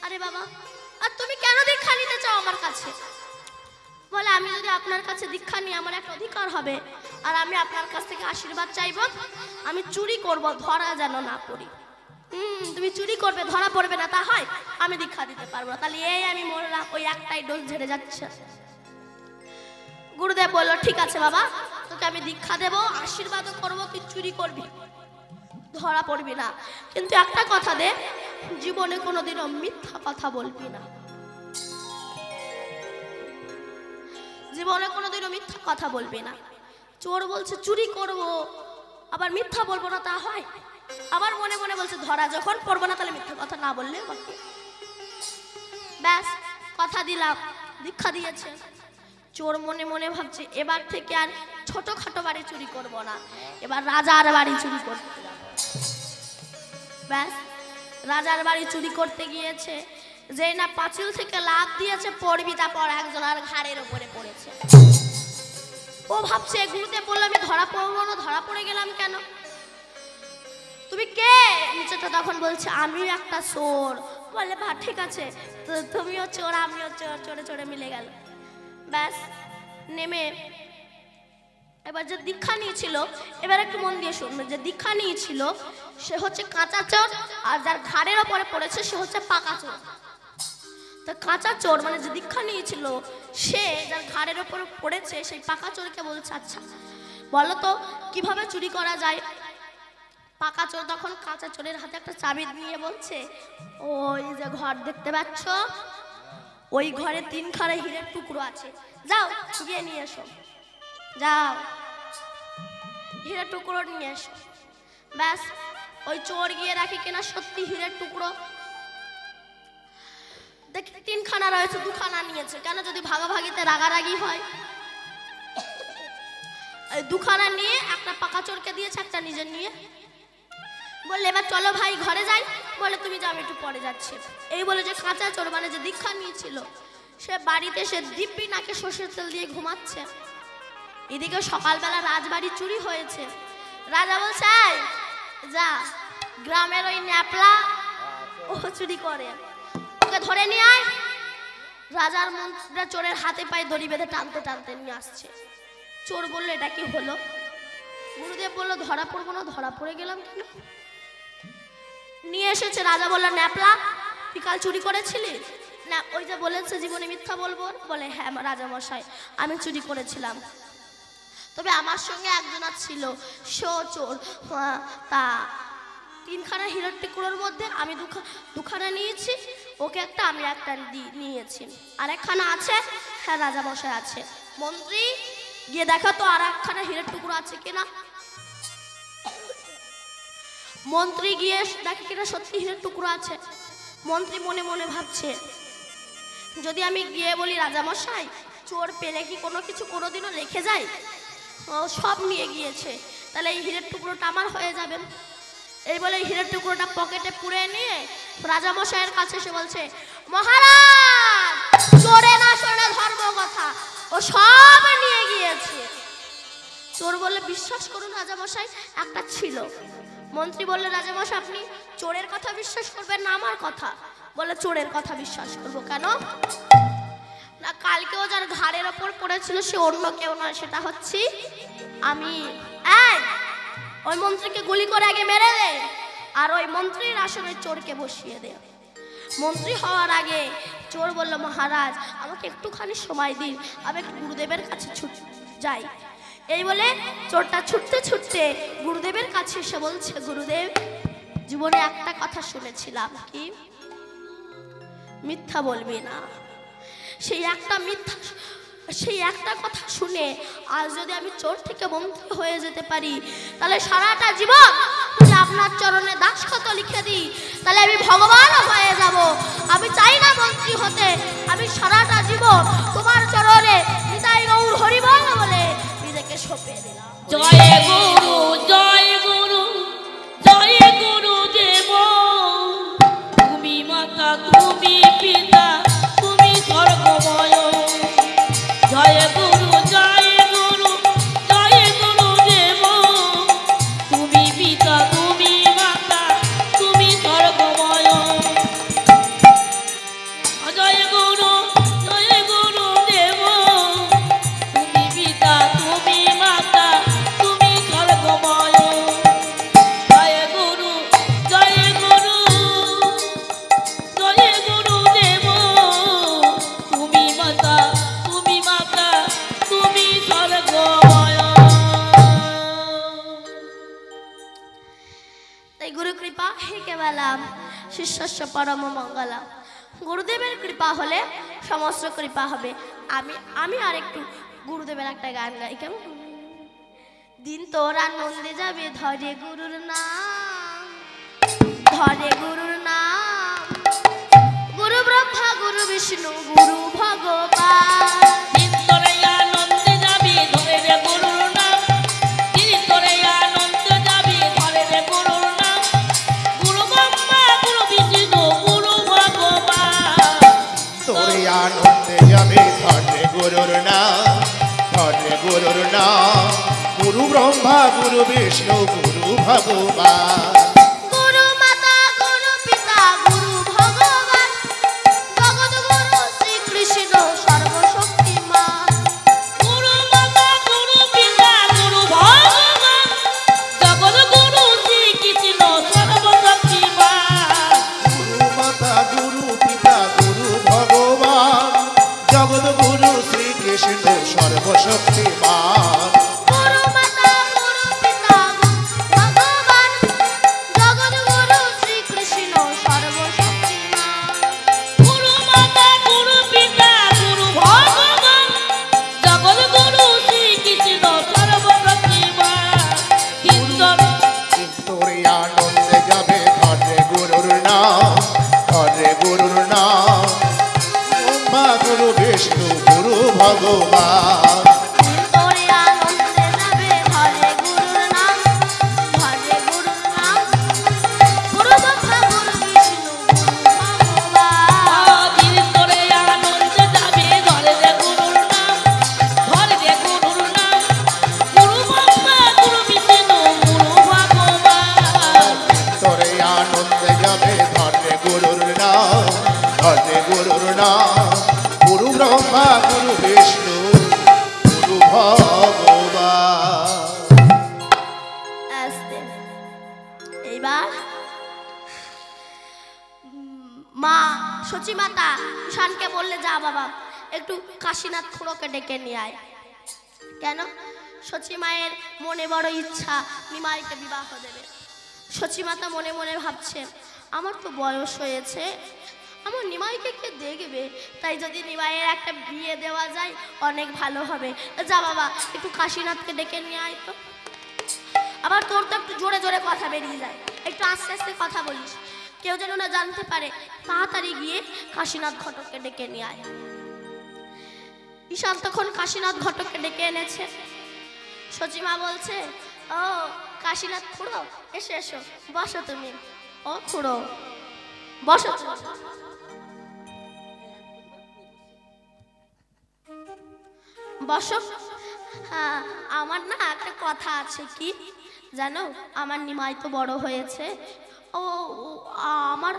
আরে বাবা, আর তুমি কেন দীক্ষা নিতে চাও আমার কাছে? বলে আমি যদি আপনার কাছে দীক্ষা নিই আমার একটা অধিকার হবে, আর আমি আপনার কাছ থেকে আশীর্বাদ চাইবো, আমি চুরি করব ধরা যেন না পড়ি। তুমি চুরি করবে ধরা পড়বে না, তা হয় আমি দীক্ষা দিতে পারবো না। তাহলে এই আমি মরলাম, ওই একটাই ডোজ ঝেড়ে যাচ্ছে। গুরুদেব বললো, ঠিক আছে বাবা, তোকে আমি দীক্ষা দেব, আশীর্বাদও করবো, তুই চুরি করবি ধরা পড়বি না, কিন্তু একটা কথা দে, জীবনে কোনোদিনও মিথ্যা কথা বলবি না। জীবনে কোনোদিনও মিথ্যা কথা বলবি না। চোর বলছে চুরি করব, আবার মিথ্যা বলবো না, তা হয়? আবার মনে মনে বলছে ধরা যখন পড়বো না তাহলে মিথ্যা কথা না বললে বাকি। ব্যাস কথা দিলাম, দীক্ষা দিয়েছে। চোর মনে মনে ভাবছে এবার থেকে আর ছোটখাটো বাড়ি চুরি করব না, এবার রাজার বাড়ি চুরি করতে যাব। ব্যাস রাজার বাড়ি চুরি করতে গিয়েছে, যেই না পাঁচিল থেকে লাফ দিয়েছে, পড়বি তারপর একজন আর ঘাড়ের উপরে পড়েছে। ও ভাবছে গুরুদেব বললো আমি ধরা পড়বো না, ধরা পড়ে গেলাম কেন? তুমি কে? নিচেটা তখন বলছে আমিও একটা চোর। বলে বা ঠিক আছে, তুমিও চোর আমিও চোর, চোরে চোরে মিলে গেল। ব্যাস নেমে এবার যে দীক্ষা নিয়েছিল, এবার একটু মন দিয়ে শুনবে, যে দীক্ষা নিয়েছিল সে হচ্ছে কাঁচা চোর, আর যার ঘাড়ের ওপরে পড়েছে সে হচ্ছে পাকা চোর। তো কাঁচা চোর মানে যে দীক্ষা নিয়েছিল, সে যার ঘাড়ের ওপর পড়েছে সেই পাকা চোরকে বলছে আচ্ছা বলো তো কিভাবে চুরি করা যায়। পাকা চোর তখন কাঁচা চোরের হাতে একটা চাবি নিয়ে বলছে, ওই যে ঘর দেখতে পাচ্ছ, ওই ঘরে 3খানা হীরের টুকরো আছে, যাও গিয়ে নিয়ে এসো, যাও হীরের টুকরো নিয়ে এসো। ব্যাস ওই চোর গিয়ে রাখি কিনা সত্যি হীরের টুকরো। দেখি 3খানা রয়েছে, 2খানা নিয়েছে কেন? যদি ভাগাভাগিতে রাগারাগি হয়। এই 2খানা নিয়ে একটা পাকা চোরকে দিয়েছে, একটা নিজে নিয়ে বললে এবার চলো ভাই ঘরে যাই। বলে তুমি যাও, একটু পরে যাচ্ছি। এই বলে যে কাঁচা চোর মানে যে দীক্ষা নিয়েছিল, সে বাড়িতে সে দিব্যি নাকে সর্ষের তেল দিয়ে ঘুমাচ্ছে। এদিকে সকালবেলা রাজবাড়ি চুরি হয়েছে। রাজা বলছে যা গ্রামের ওই ন্যাপলা ও চুরি করে, ওকে ধরে নিয়ে আয়। রাজার মন্ত্রীরা চোরের হাতে পায়ে দড়ি বেঁধে টানতে টানতে নিয়ে আসছে। চোর বললো এটা কি হলো? গুরুদেব বললো ধরা পড়বো না, ধরা পড়ে গেলাম কেন? নিয়ে এসেছে। রাজা বললো ন্যাপলা তুই কাল চুরি করেছিলি না? ওই যে বলেছে জীবনে মিথ্যা বলবো। বলে হ্যাঁ রাজা মশাই আমি চুরি করেছিলাম, তবে আমার সঙ্গে একজন ছিল সেও চোর। তা 3খানা হীরের টুকরোর মধ্যে আমি 2খানা নিয়েছি, ওকে একটা আমি একটা নিয়েছি, আর 1খানা আছে। হ্যাঁ রাজা মশাই আছে। মন্ত্রী গিয়ে দেখো তো আর 1খানা হীরের টুকরো আছে কিনা। মন্ত্রী গিয়ে দেখে কিনা সত্যি হীরের টুকরো আছে। মন্ত্রী মনে মনে ভাবছে যদি আমি গিয়ে বলি রাজা মশাই চোর পেলে কি কোনো কিছু কোনোদিনও রেখে যায়, সব নিয়ে গিয়েছে, তাহলে এই হীরের টুকরোটা আমার হয়ে যাবে। এই বলে হীরের টুকরোটা পকেটে পুরে নিয়ে রাজা মশাইয়ের কাছে এসে বলছে মহারাজ চোরে না শোনে ধর্ম কথা, ও সব নিয়ে গিয়েছে। চোর বললে বিশ্বাস করুন রাজা মশাই একটা ছিল। মন্ত্রী বললে রাজা মশাই আপনি চোরের কথা বিশ্বাস করবেন না আমার কথা? বলে চোরের কথা বিশ্বাস করবো কেন না, কালকেও যার ঘাড়ের ওপর পড়েছিল সে অন্য কেউ নয়, সেটা হচ্ছে আমি। ওই মন্ত্রীকে গুলি করে আগে মেরে দে, আর ওই মন্ত্রীর আসনে চোরকে বসিয়ে দে। মন্ত্রী হওয়ার আগে চোর বলল, মহারাজ আমাকে একটুখানি সময় দিন, আমি একটু গুরুদেবের কাছে যাই। এই বলে চোরটা ছুটতে ছুটতে গুরুদেবের কাছে এসে বলছে, গুরুদেব জীবনে একটা কথা শুনেছিলাম, কি? মিথ্যা বলবি না। সেই একটা কথা শুনে আজ যদি আমি চোর থেকে মন্ত্রী হয়ে যেতে পারি, তাহলে সারাটা জীবন যদি আপনার চরণে দাসখত লিখে দিই, তাহলে আমি ভগবান হয়ে যাব। আমি চাই না মন্ত্রী হতে, আমি সারাটা জীবন তোমার চরণে নিতাই গৌর হরি বল বলে নিজেকে সঁপে দিলাম। জয় গুরু, জয় গুরু, জয় গুরু দেব। তুমি মাতা, তুমি পিতা, তুমি স্বর্গময়। জয় গুরু, জয় গুরু, জয় গুরু দেব। তুমি পিতা, তুমি মাতা, তুমি স্বর্গময়। জয় গুরু, জয় গুরু দেব। তুমি পিতা, তুমি মাতা, তুমি স্বর্গময়। জয় গুরু, জয় গুরু, জয় গুরু দেব। তুমি মাতা, তুমি মাতা, তুমি স্বর্গময়। তাই গুরু কৃপা হে কেবলাম শিষ্যস্য পরম মঙ্গলাম। গুরুদেবের কৃপা হলে সমস্ত কৃপা হবে। আমি আর একটু গুরুদেবের একটা গান গাই, কেমন? দিন তোর আনন্দে যাবে ধরে গুরুর নাম, ধরে গুরুর নাম। গুরু ব্রহ্মা, গুরু বিষ্ণু, গুরু ভগবান। দিন তোরে আনন্দে যাবি ধরে রে গুরুর নাম। দিন তোরে আনন্দে যাবি ধরে রে গুরুর নাম। গুরু ব্রহ্মা, গুরু বিষ্ণু, গুরু ভগবান। তোরে আনন্দে যাবে ধরে গুরুর নাম, ধরে গুরুর নাম। গুরু ব্রহ্মা, গুরু বিষ্ণু, গুরু ভগবান। গুরু মাতা, গুরু পিতা, গুরু ভগবান। জগৎ গুরু শ্রীকৃষ্ণ সর্বশক্তিমান। গুরু মাতা, গুরু পিতা, গুরু ভগবান। জগৎ গুরু শ্রীকৃষ্ণ সর্বশক্তিমান। গুরু মাতা, গুরু পিতা, গুরু ভগবান। জগৎ গুরু শ্রীকৃষ্ণ সর্বশক্তিমান। গুরু মাতা, গুরু পিতা, গুরু ভগবান। জগৎ গুরু শ্রীকৃষ্ণ সর্বশক্তিমান। গুরু মাতা, গুরু পিতা, গুরু ভগবান। জগৎ গুরু শ্রীকৃষ্ণ সর্বশক্তিমান। কীর্তন তোরে আনন্দে যাবে ধরে গুরুর নাম, ধরে গুরুর নাম। ব্রহ্মা, গুরু বিষ্ণু, গুরু ভগবান। তোরে আনন্দে যাবে ধরে গুরুর নাম, ধরে গুরুর নাম। গুরু ব্রহ্মা, গুরু বিষ্ণু, গুরু ভগবান। দিন তোরে আনন্দে যাবে ধরে রে গুরুর নাম, ধরে রে গুরুর নাম। গুরু ব্রহ্মা, গুরু বিষ্ণু, গুরু ভগবান। তোরে আনন্দে যাবে ধরে গুরুর নাম, ধরে গুরুর নাম। গুরু ব্রহ্মা, গুরু বিষ্ণু, গুরু ভগবান। আস্তে। এইবার মা সচি মাতা ঈশানকে বললে, যা বাবা একটু কাশীনাথ খুড়োকে ডেকে নিয়ে আয়। কেন? সচি মায়ের মনে বড় ইচ্ছা নিমাইকে বিবাহ দেবে। সচি মাতা মনে মনে ভাবছে, আমার তো বয়স হয়েছে, আমার নিমাইকে কে দেখবে, তাই যদি নিমাইয়ের একটা বিয়ে দেওয়া যায় অনেক ভালো হবে। যা বাবা একটু কাশীনাথকে ডেকে নিয়ে আয় তো। আবার তোর তো একটু জোরে জোরে কথা বেরিয়ে যায়, একটু আস্তে আস্তে কথা বলিস, কেউ যেন না জানতে পারে। তাড়াতাড়ি গিয়ে কাশীনাথ ঘটককে ডেকে নিয়ে আয়। ঈশান তখন কাশীনাথ ঘটককে ডেকে এনেছে। সচিমা বলছে, ও কাশীনাথ খুড়ো, এসো এসো, বসো তুমি। ও খুড়ো, বসো তুমি। বসো। হ্যাঁ, আমার না একটা কথা আছে। কি জানো? আমার নিমাই তো বড় হয়েছে। ও আমার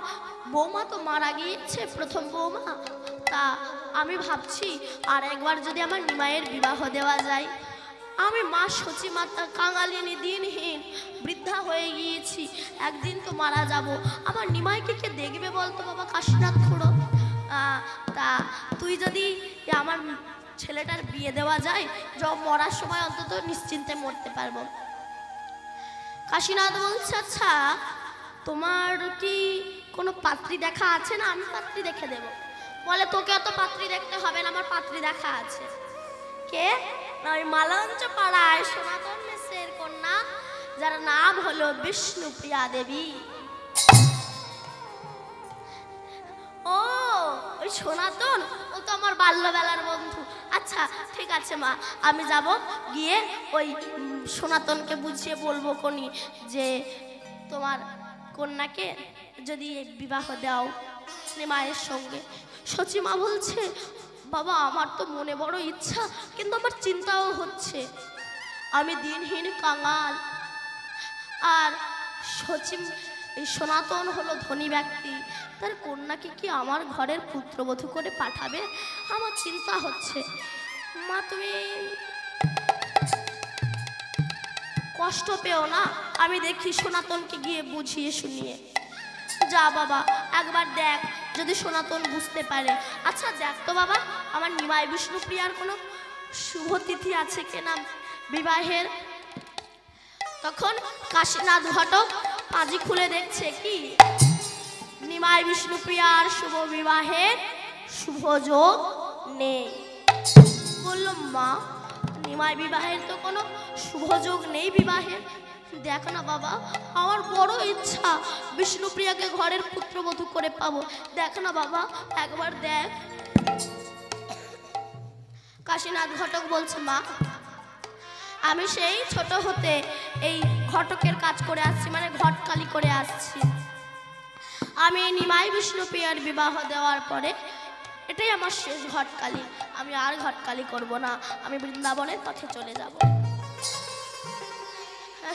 বৌমা তো মারা গিয়েছে, প্রথম বৌমা। তা আমি ভাবছি আর একবার যদি আমার নিমাইয়ের বিবাহ দেওয়া যায়। আমি মা সচি মাতা কাঙালিনী, দিনহীন বৃদ্ধা হয়ে গিয়েছি, একদিন তো মারা যাব। আমার নিমাইকে কে দেখবে বলতো বাবা কাশীনাথ খুড়ো? তা তুই যদি আমার ছেলেটার বিয়ে দেওয়া যায়, মরার সময় অন্তত নিশ্চিন্তে মরতে পারবো। কাশীনাথ বলছে, আচ্ছা তোমার কি কোনো পাত্রী দেখা আছে না? আমি পাত্রী দেখে দেব। বলে, তোকে অত পাত্রী দেখতে হবে না, আমার পাত্রী দেখা আছে। কে? না, ওই মালঞ্চ পাড়ায় সনাতন মিশ্রের কন্যা, যার নাম হলো বিষ্ণুপ্রিয়া দেবী। ও, ওই সনাতন, ও তো আমার বাল্যবেলার বন্ধু। আচ্ছা ঠিক আছে মা, আমি যাব, গিয়ে ওই সনাতনকে বুঝিয়ে বলবো কোনি যে তোমার কন্যাকে যদি বিবাহ দাও মায়ের সঙ্গে। সচিমা বলছে, বাবা আমার তো মনে বড় ইচ্ছা, কিন্তু আমার চিন্তাও হচ্ছে, আমি দিনহীন কাঙাল, আর এই সনাতন হলো ধনী ব্যক্তি, তার কন্যাকে কি আমার ঘরের পুত্রবধূ করে পাঠাবে? আমার চিন্তা হচ্ছে। মা তুমি কষ্ট পেও না, আমি দেখি সনাতনকে গিয়ে বুঝিয়ে শুনিয়ে। যা বাবা, একবার দেখ যদি সনাতন বুঝতে পারে। আচ্ছা দেখ তো বাবা, আমার নিমাই বিষ্ণুপ্রিয়ার কোনো শুভ তিথি আছে কিনা বিবাহের। তখন কাশীনাথ ঘটক পাঁজি খুলে দেখছে, কি নিমাই বিষ্ণুপ্রিয়ার শুভ বিবাহের শুভ যোগ নেই। বলল, মা নিমাই বিবাহের তো কোনো শুভ যোগ নেই বিবাহের। দেখ না বাবা, আমার বড় ইচ্ছা বিষ্ণুপ্রিয়াকে ঘরের পুত্রবধূ করে পাবো, দেখ না বাবা, একবার দেখ। কাশীনাথ ঘটক বলছে, মা আমি সেই ছোট হতে এই ঘটকের কাজ করে আসছি, মানে ঘটকালি করে আসছি। আমি নিমাই বিষ্ণুপ্রিয়ার বিবাহ দেওয়ার পরে এটাই আমার শেষ ঘটকালি, আমি আর ঘটকালি করব না, আমি বৃন্দাবনের পথে চলে যাব।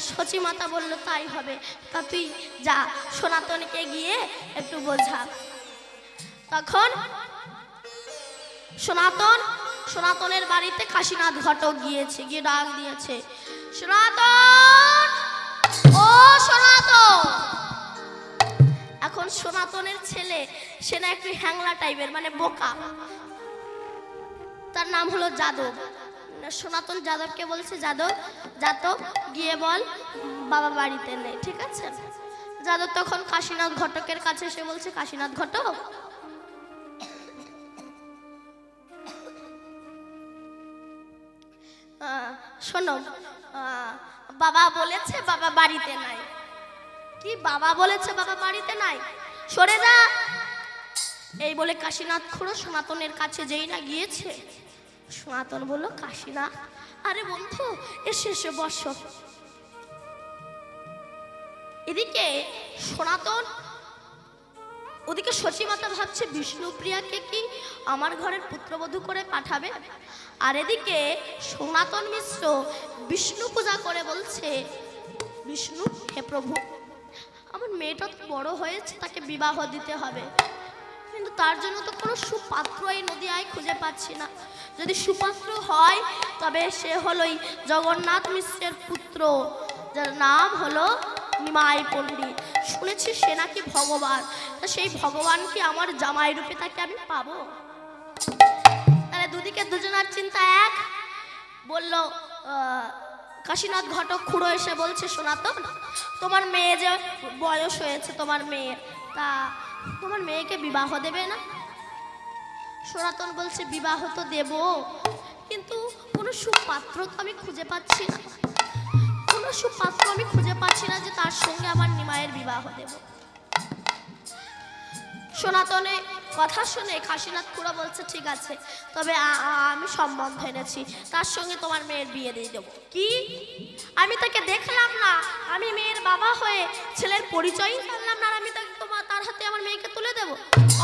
সচিমাতা বলল, তাই হবে, তা তুই যা সনাতনকে গিয়ে একটু বোঝা। তখন সনাতনের বাড়িতে কাশীনাথ ঘটক গিয়েছে, গিয়ে ডাক দিয়েছে, সনাতন, ও সনাতন। এখন সনাতনের ছেলে, সে না একটু হ্যাংলা টাইপের, মানে বোকা, তার নাম হলো যাদব। সনাতন যাদবকে বলছে, যাদব যা তো গিয়ে বল বাবা বাড়িতে নেই, ঠিক আছে? যাদব তখন কাশীনাথ ঘটকের কাছে এসে বলছে, কাশীনাথ ঘটক, শোনো, বাবা বলেছে বাবা বাড়িতে নাই। কি বাবা বলেছে বাবা বাড়িতে নাই? সরে যা। এই বলে কাশীনাথ খুড়ো সনাতনের কাছে যেই না গিয়েছে, সনাতন বলল, কাশীনাথ, আরে বন্ধু এসে এসে বস। এদিকে সনাতন, ওদিকে সচিমাতা ভাবছে বিষ্ণুপ্রিয়াকে কি আমার ঘরের পুত্রবধূ করে পাঠাবে, আর এদিকে সনাতন মিশ্র বিষ্ণু পূজা করে বলছে, বিষ্ণু হে প্রভু, আমার মেয়েটা তো বড় হয়েছে, তাকে বিবাহ দিতে হবে, কিন্তু তার জন্য তো কোনো সুপাত্র এই নদিয়ায় খুঁজে পাচ্ছি না। যদি সুপাত্র হয় তবে সে হলোই জগন্নাথ মিশ্রের পুত্র, যার নাম হলো নিমাই পণ্ডিত। শুনেছি সে নাকি ভগবান, তা সেই ভগবান কি আমার জামাই রূপে তাকে আমি পাবো? তাহলে দুদিকে দুজনার চিন্তা এক। বলল কাশীনাথ ঘটক খুড়ো এসে বলছে, সনাতন তোমার মেয়ে যে বয়স হয়েছে, তোমার মেয়ের, তা তোমার মেয়েকে বিবাহ দেবে না? সনাতন বলছে, বিবাহ তো দেব, কিন্তু কোনো সুপাত্র তো আমি খুঁজে পাচ্ছি না, কোনো সুপাত্র আমি খুঁজে পাচ্ছি না যে তার সঙ্গে আমার নিমাইয়ের বিবাহ দেব। সনাতনে কথা শুনে কাশীনাথ খুড়ো বলছে, ঠিক আছে, তবে আমি সম্বন্ধ এনেছি, তার সঙ্গে তোমার মেয়ের বিয়ে দিয়ে দেবো। কি? আমি তাকে দেখলাম না, আমি মেয়ের বাবা হয়ে ছেলের পরিচয়ই জানলাম না, আর আমি তাকে তার হাতে আমার মেয়েকে তুলে দেব?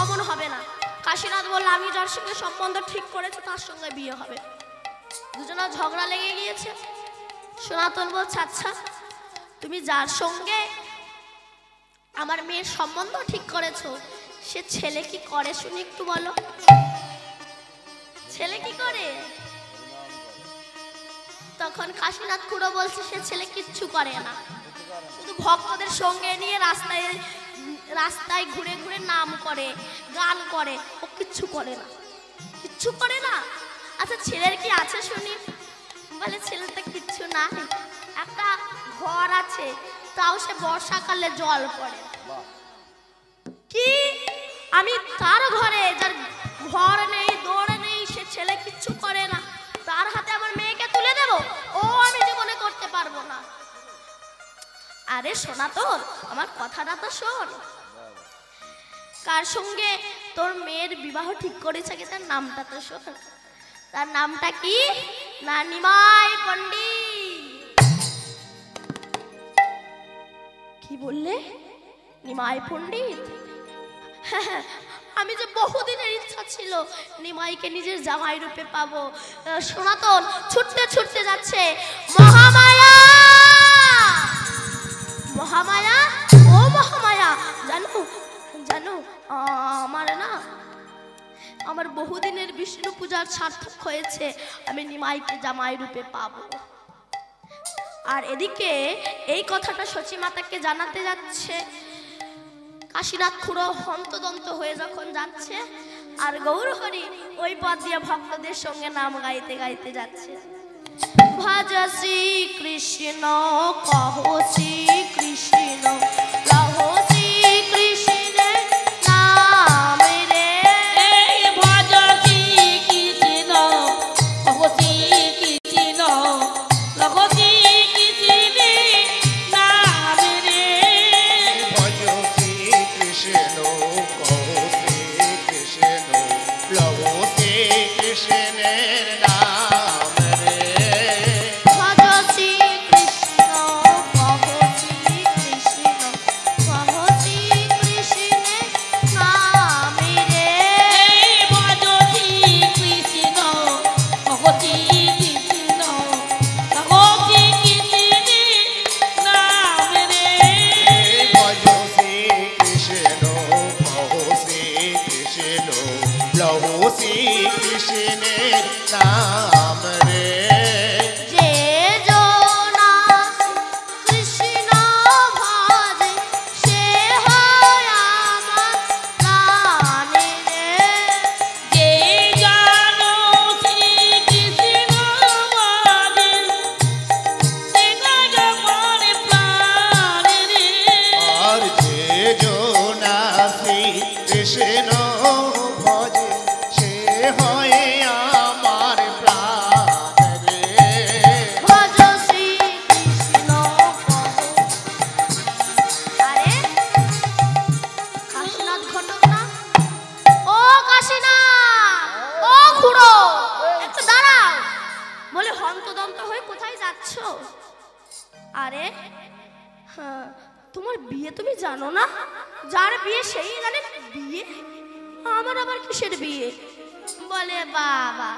অমন হবে না। কাশীনাথ বলল, আমি যার সঙ্গে সম্বন্ধ ঠিক করেছি তার সঙ্গে বিয়ে হবে। দুজনা ঝগড়া লেগে গিয়েছে। সনাতন বলছে, আচ্ছা তুমি যার সঙ্গে আমার মেয়ের সম্বন্ধ ঠিক করেছো, সে ছেলে কি করে শুনি একটু বলো। ছেলে কি করে? তখন কাশীনাথ খুড়ো বলছে, সে ছেলে কিচ্ছু করে না, শুধু ভক্তদের সঙ্গে নিয়ে রাস্তায় রাস্তায় ঘুরে ঘুরে নাম করে, গান করে, ও কিচ্ছু করে না, কিচ্ছু করে না। আচ্ছা ছেলের কি আছে শুনি? বলে ছেলেটা কিচ্ছু নাই, একটা ঘর আছে, তাও সে বর্ষাকালে জল পড়ে। কি আমি তার ঘরে, যার ঘর নেই দৌড় নেই, সে ছেলে কিচ্ছু করে না, তার হাতে আমার মেয়েকে তুলে দেব? ও আমি জীবনে করতে পারবো না। আরে শোনা তোর, আমার কথাটা তো শোন। কার সঙ্গে তোর মেয়ের বিবাহ ঠিক করেছে কি, তার নামটা তো শোন। তার নামটা কি? না নিমাই পণ্ডিত। কি বললে? নিমাই পণ্ডিত? আমি যে বহুদিনের ইচ্ছা ছিল নিমাইকে নিজের জামাই রূপে পাবো। সনাতন ছুটতে ছুটতে যাচ্ছে, মহামায়া, মহামায়া, ও মহামায়া, জানো জানো আমার না, আমার বহুদিনের বিষ্ণু পূজার সার্থক হয়েছে, আমি নিমাইকে জামাই রূপে পাবো। আর এদিকে এই কথাটা সচী মাতাকে জানাতে যাচ্ছে। কাশীনাথ খুড়ো হন্তদন্ত হয়ে যখন যাচ্ছে, আর গৌরহরি ওই পথ দিয়ে ভক্তদের সঙ্গে নাম গাইতে গাইতে যাচ্ছে। ভজ শ্রী কৃষ্ণ, কহ শ্রী কৃষ্ণ, লহ শ্রী কৃষ্ণের নাম রে। ভজ শ্রী কৃষ্ণ, কহ শ্রী কৃষ্ণ, লহ শ্রী কৃষ্ণের নাম রে। ভজ শ্রী কৃষ্ণ, কহ শ্রী কৃষ্ণ, লব শ্রী কৃষ্ণের নাম রে। ভজ শ্রী কৃষ্ণ, কহ শ্রী কৃষ্ণ, কহ শ্রী কৃষ্ণের নাম রে। ভজ শ্রী কৃষ্ণ, কহ শ্রী কৃষ্ণ, লহ শ্রী কৃষ্ণের নাম রে। ভজ শ্রী কৃষ্ণ, কহ শ্রী কৃষ্ণ, লব শ্রী কৃষ্ণের নাম রে। যে জনা কৃষ্ণ ভজে, সে হয় আমার প্রাণ রে। যে জানো শ্রী কৃষ্ণ বাজে, সে গায় আমার প্রাণ রে। আর যে জনা শ্রী কৃষ্ণ ভজে, সে হয় আমার প্রাণ রে। ভজ শ্রী কৃষ্ণ কহ। আরে কাশীনাথ ঘটক না? ও কাশীনাথ, ও খুড়ো, একটু দাঁড়াও। বলে হন্তদন্ত হয়ে কোথায় যাচ্ছ? আরে হ্যাঁ, তোমার বিয়ে তুমি জানো না? যার বিয়ে সেই জানে বিয়ে, আমার আবার কিসের বিয়ে? বলে বাবা,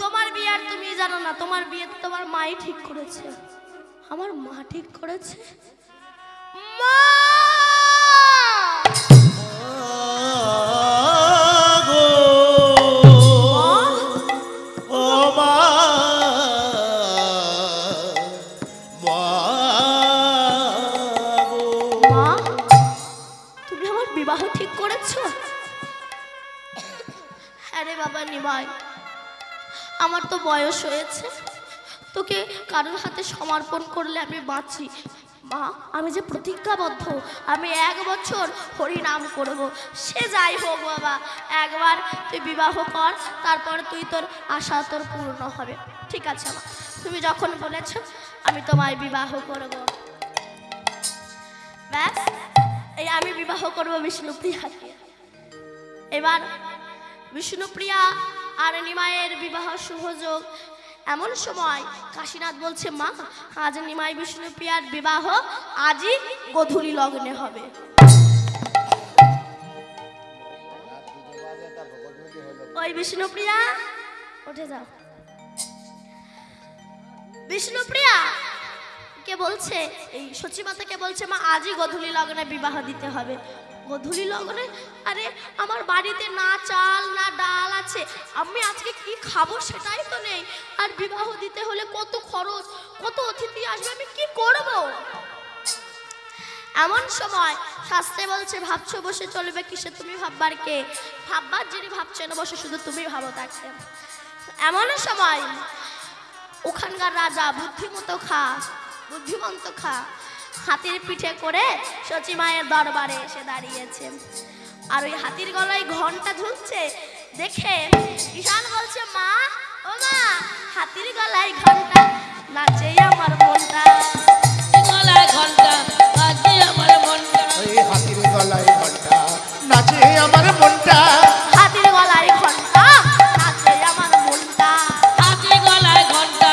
তোমার বিয়ে আর তুমি জানো না, তোমার বিয়ে তো তোমার মাই ঠিক করেছে। আমার মা ঠিক করেছে? মা! মা, তুমি আমার বিবাহ ঠিক করেছো? আরে বাবা নিমাই, আমার তো বয়স হয়েছে, তোকে কারোর হাতে সমর্পণ করলে আমি বাঁচি। মা, আমি যে প্রতিজ্ঞাবদ্ধ, আমি 1 বছর হরি নাম করব। সে যাই হোক বাবা, একবার তুই বিবাহ কর, তারপর তুই তোর আশা তোর পূর্ণ হবে। ঠিক আছে মা, তুমি যখন বলেছ আমি তোমায় বিবাহ করব। ব্যাস, এই আমি বিবাহ করব বিষ্ণুপ্রিয়াকে। এবার বিষ্ণুপ্রিয়া আর নিমাইয়ের বিবাহ শুভযোগ। এমন সময় কাশীনাথ বলছে, মা, আজ নিমাই বিষ্ণুপ্রিয়ার বিবাহ আজই গোধূলি লগ্নে হবে। ওই বিষ্ণুপ্রিয়া, উঠে যাও। বিষ্ণুপ্রিয়া কে বলছে, এই সচিমাতাকে বলছে, মা আজই গোধূলি লগ্নে বিবাহ দিতে হবে। গোধূলি লগ্নে? আরে আমার বাড়িতে না চাল না ডাল আছে, আমি আজকে কি খাবো সেটাই তো নেই, আর বিবাহ দিতে হলে কত খরচ, কত অতিথি আসবে, আমি কি করব? এমন সময় শাস্ত্রে বলছে ভাবছো বসে চলবে কিসে, তুমি ভাববার কে? ভাববার যিনি ভাবছেন বসে শুধু তুমি ভাবো তাকে। এমন সময় ওখানকার রাজা বুদ্ধিমন্ত খা হাতির পিঠে করে সচিমায়ের দরবারে এসে দাঁড়িয়েছে। আর ওই হাতির গলায় ঘন্টা ঝুলছে দেখে ঈশান বলছে, মা ও মা, হাতির গলায় ঘন্টা, নাচে আমার মনটা। গলায় ঘন্টা নাচে আমার মনটা, ওই হাতির গলায় ঘন্টা নাচে আমার মনটা, হাতির গলায় ঘন্টা নাচে আমার মনটা, হাতির গলায় ঘন্টা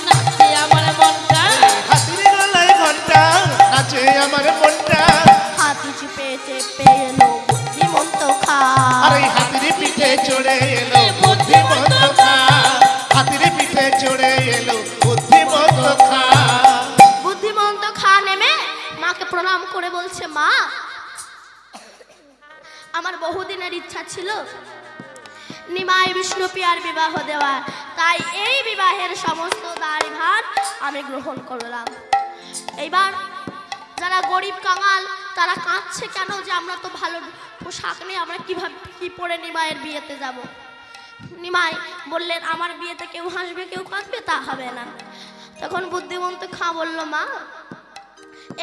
নাচে আমার মনটা, হাতির গলায় ঘন্টা নাচে আমার মনটা। হাতি চেপে চেপে এলো বুদ্ধিমন্ত খা, আর ওই হাতির পিঠে চড়ে এলো বুদ্ধিমন্ত খা, হাতির পিঠে চড়ে এলো বুদ্ধিমন্ত খা। বুদ্ধিমন্ত খা নেমে মাকে প্রণাম করে বলছে, মা আমার বহুদিনের ইচ্ছা ছিল নিমাই বিষ্ণুপ্রিয়ার বিবাহ দেওয়া, তাই এই বিবাহের সমস্ত দায়ভার আমি গ্রহণ করলাম। এইবার যারা গরিব কাঙাল তারা কাঁদছে কেন যে আমরা তো ভালো পোশাক নেই, আমরা কিভাবে কি পরে নিমাইয়ের বিয়েতে যাব। নিমাই বললেন, আমার বিয়েতে কেউ হাসবে কেউ কাঁদবে তা হবে না। তখন বুদ্ধিমন্ত খা বলল, মা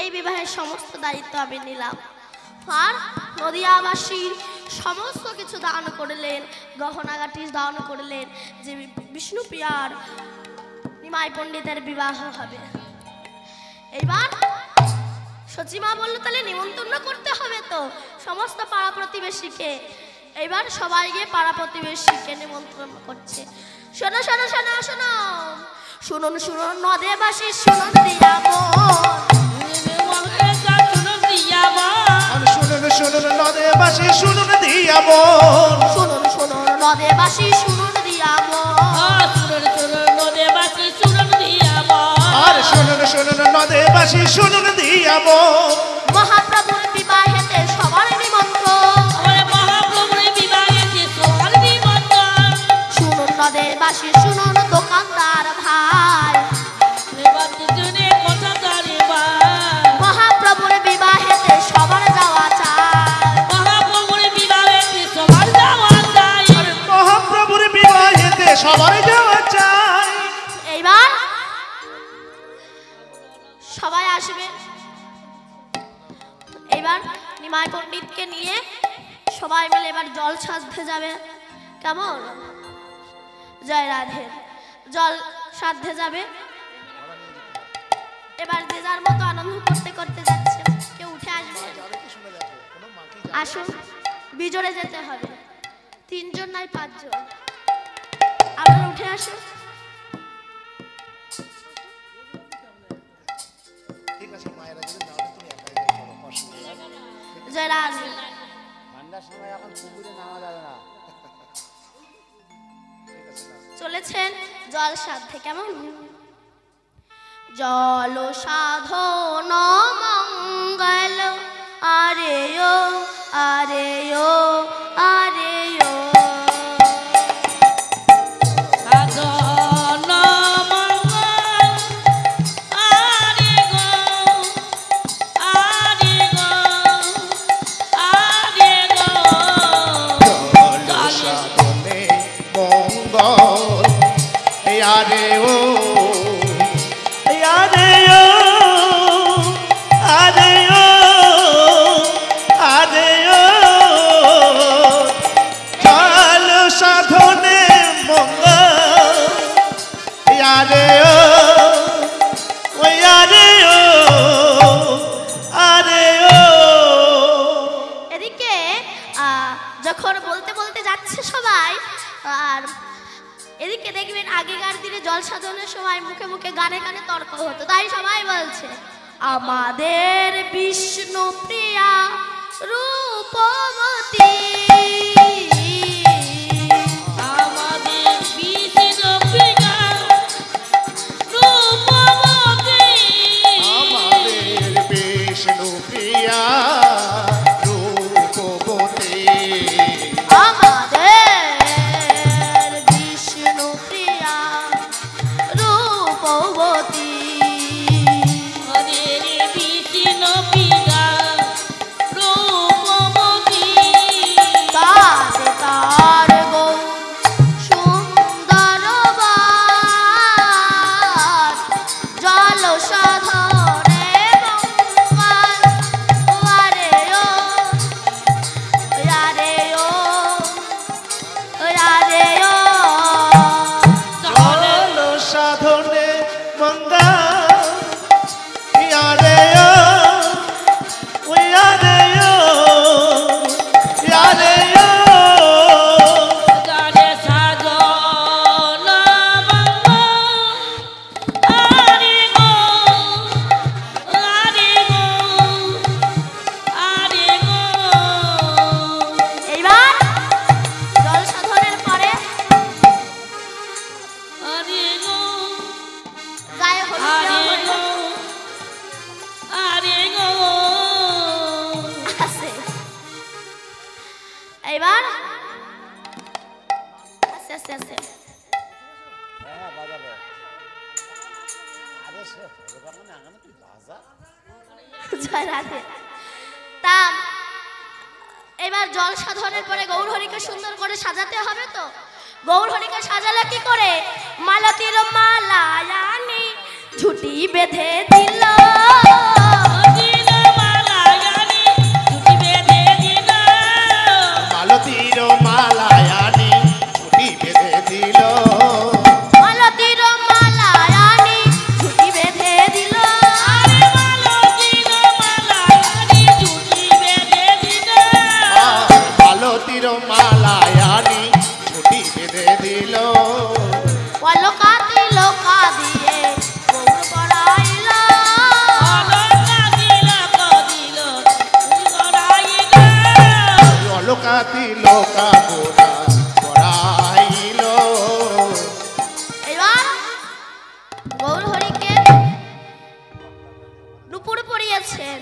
এই বিবাহের সমস্ত দায়িত্ব আমি নিলাম। আর নদিয়াবাসীর সমস্ত কিছু দান করলেন, গহনাগাটি দান করলেন, যে বিষ্ণুপ্রিয়ার নিমাই পণ্ডিতের বিবাহ হবে। এইবার সচিমা বলল, তাহলে নিমন্ত্রণ করতে হবে তো সমস্ত পাড়া প্রতিবেশীকে। এইবার সবাই গিয়ে পাড়া প্রতিবেশীকে নিমন্ত্রণ করছে। শোনো শোনো শোনো শোনো, শুনুন শুনুন নদেবাসী শুনুন দিয়া শুনুন নদেবাসী শুনুন দিয়া মন, শুনুন শুনুন নদেবাসী শুনুন দিয়া নদেবাসী শুনুন দিয়া আর শুনুন নদেবাসী শুনুন দিয়া মন। মহাপ্রভুর বিবাহেতে সবার নিমন্ত্রণ, মহাপ্রভুর বিবাহেতে সবার নিমন্ত্রণ, শুনুন নদেবাসী শুনুন দোকানদার ভাই, মহাপ্রভুর বিবাহেতে সবার যাওয়া চাই, মহাপ্রভুর বিবাহেতে সবার যাওয়া চাই, মহাপ্রভুর বিবাহেতে সবার যাওয়া চাই। এইবার সবাই আসবে। এইবার নিমাই পণ্ডিতকে নিয়ে সবাই মিলে এবার জল সাধতে যাবে। কেমন? জয় রাধে। জল সাধতে যাবে। এবার যে যার মতো আনন্দ করতে করতে যাচ্ছে। কেউ উঠে আসবে, আসুন বিজোড়ে যেতে হবে। 3 জন নাই 5 জন, আপনারা উঠে আসুন। ঠিক আছে মায়েরা যদি না তুমি একাই যাই, চলো অসুবিধা নেই। জয় রাধে। ঠান্ডার সময় এখন পুকুরে নামা যাবে না। চলেছেন জল সাধতে। কেমন? জল সাধন মঙ্গল আরে ও আরে ও আরে ও, সাধন মঙ্গল আরে গো আরে গো আরে গো, জল সাধনে মঙ্গল আরে ও আরে ও আরে ও আরে ও, জল সাধনে মঙ্গল আরে ও আরে ও আরে ও। এদিকে যখন বলতে বলতে যাচ্ছে সবাই, আর এদিকে দেখবেন আগেকার দিনে জল সাধনের সময় মুখে মুখে গানে গানে তর্ক হতো, তাই সবাই বলছে আমাদের বিষ্ণু প্রিয়া রূপবতী, আমাদের বিষ্ণুপ্রিয়া রূপবতী, আমাদের বিষ্ণু প্রিয়া রূপবতী, আমাদের বিষ্ণু প্রিয়া রূপবতী, আমাদের বিষ্ণুপ্রিয়া জয় রাধে। তা এবার জল সাধনের পরে গৌরহরিকে সুন্দর করে সাজাতে হবে। তো গৌরহরিকে সাজালে কি করে? মালতীর মালায়ানি ঝুটি বেঁধে দিল, মালতীর মালায়ানি ছুটি বেঁধে দিল, মালতীর মালায়ানি ঝুটি বেঁধে দিল, মালতীর মালায়ানি ছুটি বেঁধে দিল, অলকা দিয়ে গৌর পড়াইল, অলকা তিলকা গোরা পড়াইল। এবার গৌরহরিকে নুপুর পরিয়েছেন।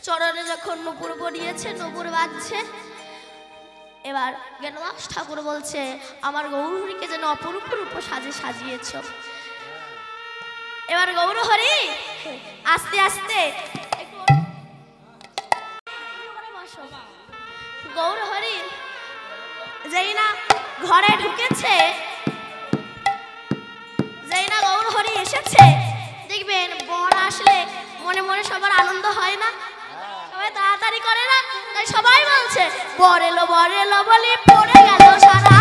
চরণে যখন নুপুর পরিয়েছে, নুপুর বাজছে। এবার জ্ঞানবাস ঠাকুর বলছে, আমার গৌরহরিকে যেন অপরূপ রূপ সাজিয়েছ। এবার গৌরহরি আস্তে আস্তে গৌরহরি যেই না ঘরে ঢুকেছে, যেই না গৌরহরি এসেছে, দেখবেন বর আসলে মনে মনে সবার আনন্দ হয় না? সবাই তাড়াতাড়ি করে না? তাই সবাই বলছে বর এলো বলে পড়ে গেল সারা,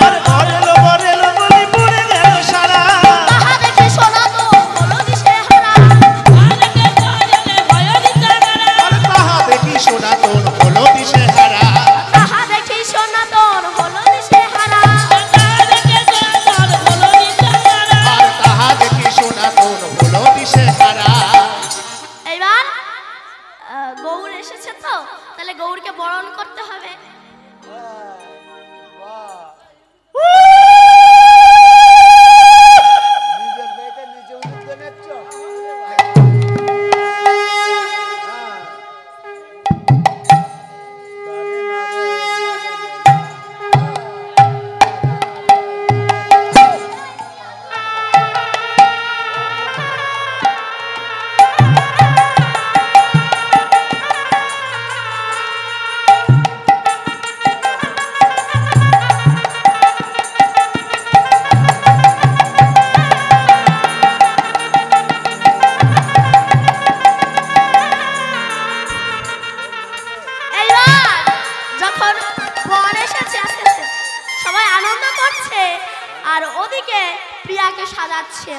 আর বরেলো বরেলো বলি পড়ে গেল সারা, তাহা দেখে শোনা তো হলো দিশেহারা, আর তাহা দেখি সনাতন হলো দিশেহারা, তাহা দেখে শোনা তোর হলো দিশেহারা। আর তাহা দেখি সনাতন হলো দিশেহারা। এইবার গৌর এসেছে, তো তাহলে গৌরকে বরণ করতে হবে। নিজের মেয়েকে নিজে উঠতে নিচ্ছ। এইবার যখন বর এসেছে, আস্তে আস্তে সবাই আনন্দ করছে, আর ওদিকে প্রিয়াকে সাজাচ্ছে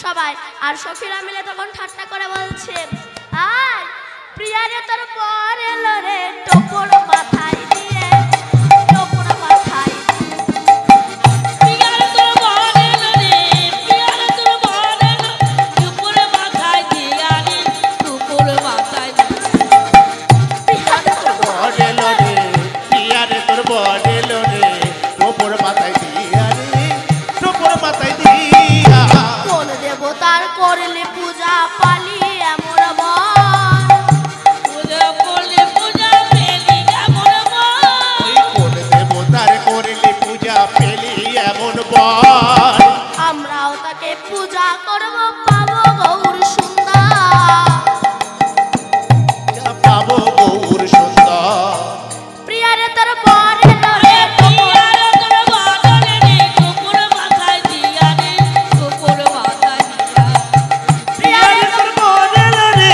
সবাই। আর সখীরা মিলে তখন ঠাট্টা করে বলছে, আর প্রিয়া রে তোর বর এলো রে, টোপর মাথায় দিয়ে, টোপর মাথায় বরেলো রে প্রিয়া রে তোর বরেলো রে, টোপর মাথায় দিয়া রে, টোপর মাথায় দিয়া। কোন দেবতার করলে পূজা পালি এমন বর, ওই কোন দেবতার করলি পূজা পেলি এমন বর, আমরাও তাকে পূজা করব, পাবো গৌর সুন্দর। পাবো গৌর সুন্দর। প্রিয়া রে তোর বর এলো রে, প্রিয়া রে তোর বরেলো রে,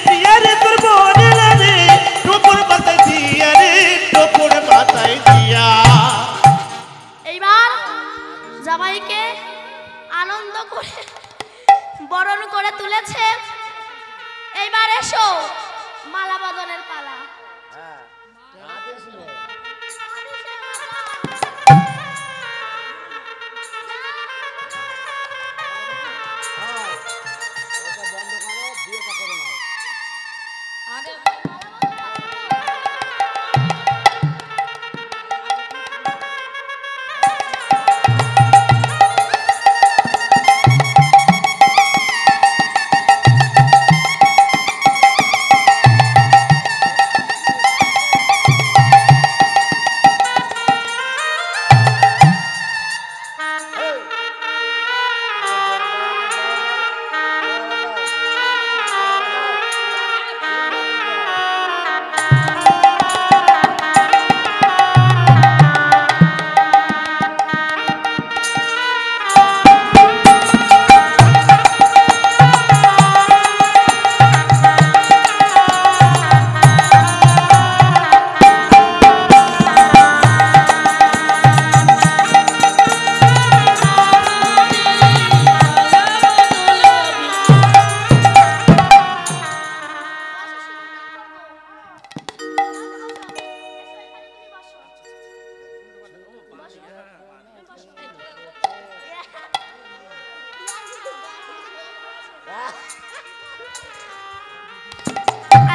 প্রিয়া রে তোর বরেলো রে, টোপর মাথায় দিয়া রে, টোপর মাথায় দিয়া। এইবার জামাইকে আনন্দ করে বরণ করে তুলেছে। এইবার এসো মালা বদনের পালা। হ্যাঁ, হাতে শুনে। হ্যাঁ, ওটা বন্ধ করো, বিয়েটা করে নাও। এইবার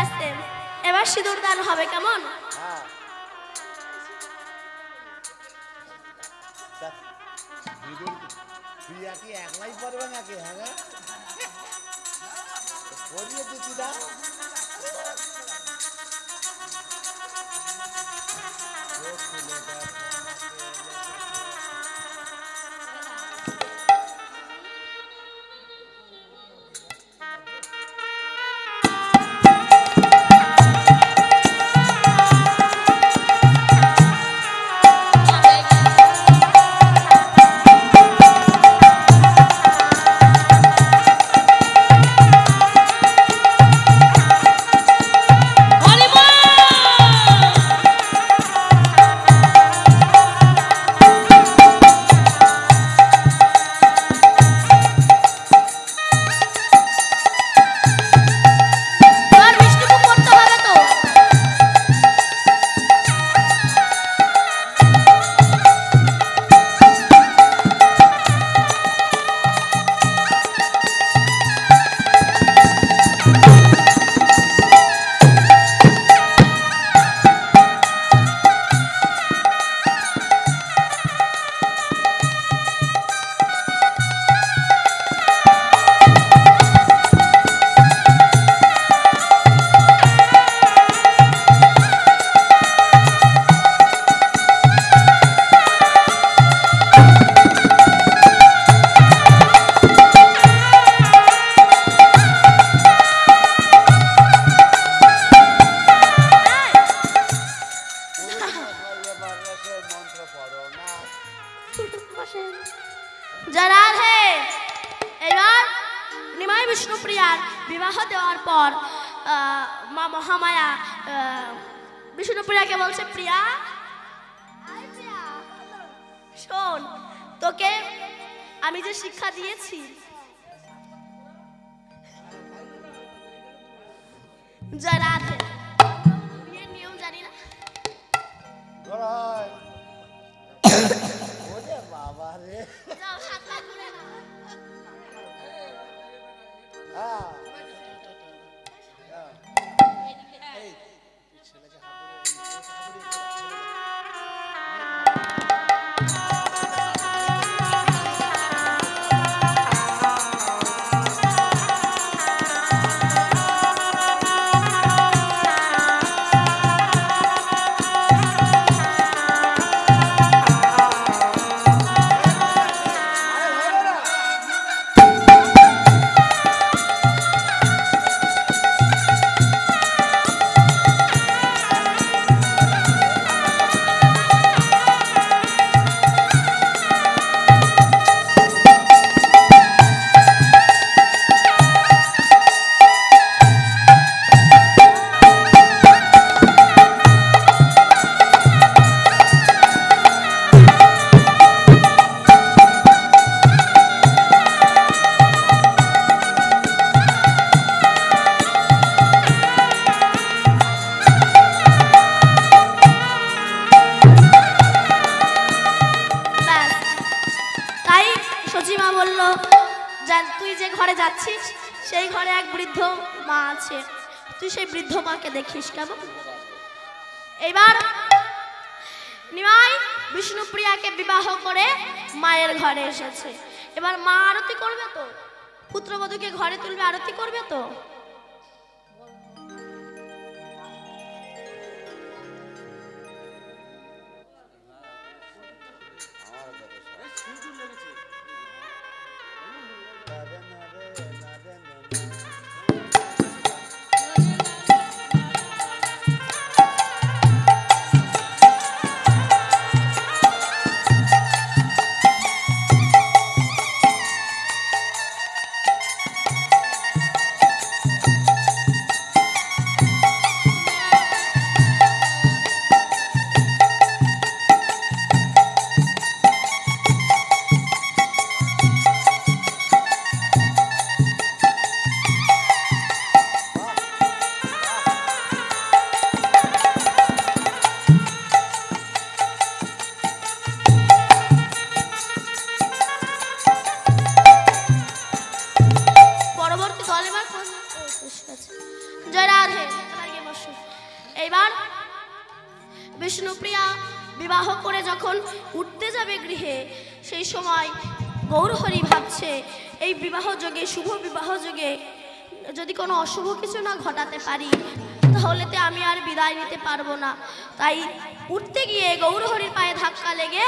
আস্তে, এবার সিঁদুর দান হবে কেমন? হ্যাঁ তা প্রিয়া কি একলাই পারবে নাকি? হ্যাঁ পরিয়ে দিচ্ছি দা এবার বিষ্ণুপুর করতে হবে তো। মন্ত্র পড়ো না জয় রাধে। এবার নিমাই বিষ্ণুপ্রিয়ার বিবাহ দেওয়ার পর মা মহামায়া বিষ্ণুপ্রিয়াকে বলছে, প্রিয়া শোন, তোকে আমি যে শিক্ষা দিয়েছি, জয় রাধে, বিয়ের নিয়ম জানি না। ওরে বাবা রে যাও, হাত পা ধরে নাও। হ্যাঁ ব্যাস, তাই সচিমা বলল, তুই যে ঘরে যাচ্ছিস সেই ঘরে এক বৃদ্ধ মা আছে, তুই সেই বৃদ্ধ মাকে দেখিস কেমন। এবার নিমাই বিষ্ণুপ্রিয়াকে বিবাহ করে মায়ের ঘরে এসেছে। এবার মা আরতি করবে তো, পুত্রবধূকে ঘরে তুলবে, আরতি করবে তো। বিষ্ণুপ্রিয়া বিবাহ করে যখন উঠতে যাবে গৃহে, সেই সময় গৌরহরি ভাবছে এই বিবাহ যোগে, শুভ বিবাহ যোগে যদি কোনো অশুভ কিছু না ঘটাতে পারি তাহলে তো আমি আর বিদায় নিতে পারবো না। তাই উঠতে গিয়ে গৌরহরির পায়ে ধাক্কা লেগে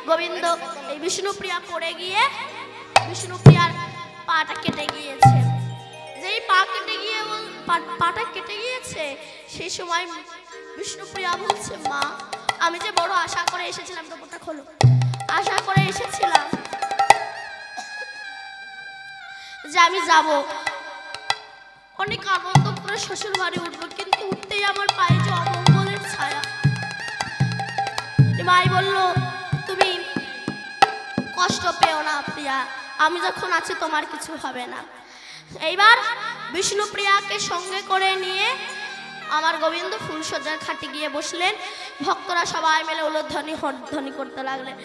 গোবিন্দ এই বিষ্ণুপ্রিয়া পড়ে গিয়ে বিষ্ণুপ্রিয়ার পাটা কেটে গিয়েছে। যেই পাটা কেটে গিয়েছে সেই সময় বিষ্ণুপ্রিয়া বলছে, মা আমি যে বড় আশা করে এসেছিলাম, টোপরটা খোলো, আশা করে এসেছিলাম যে আমি যাব, অনেক আনন্দ করে শ্বশুর বাড়ি উঠবো, কিন্তু উঠতেই আমার পায়ে যে অমঙ্গলের ছায়া। মাই বলল, তুমি কষ্ট পেও না প্রিয়া, আমি যখন আছি তোমার কিছু হবে না। এইবার বিষ্ণুপ্রিয়াকে সঙ্গে করে নিয়ে আমার গোবিন্দ ফুলসজ্জার খাটে গিয়ে বসলেন। ভক্তরা সবাই মিলে উলুধ্বনি হরধ্বনি করতে লাগলেন।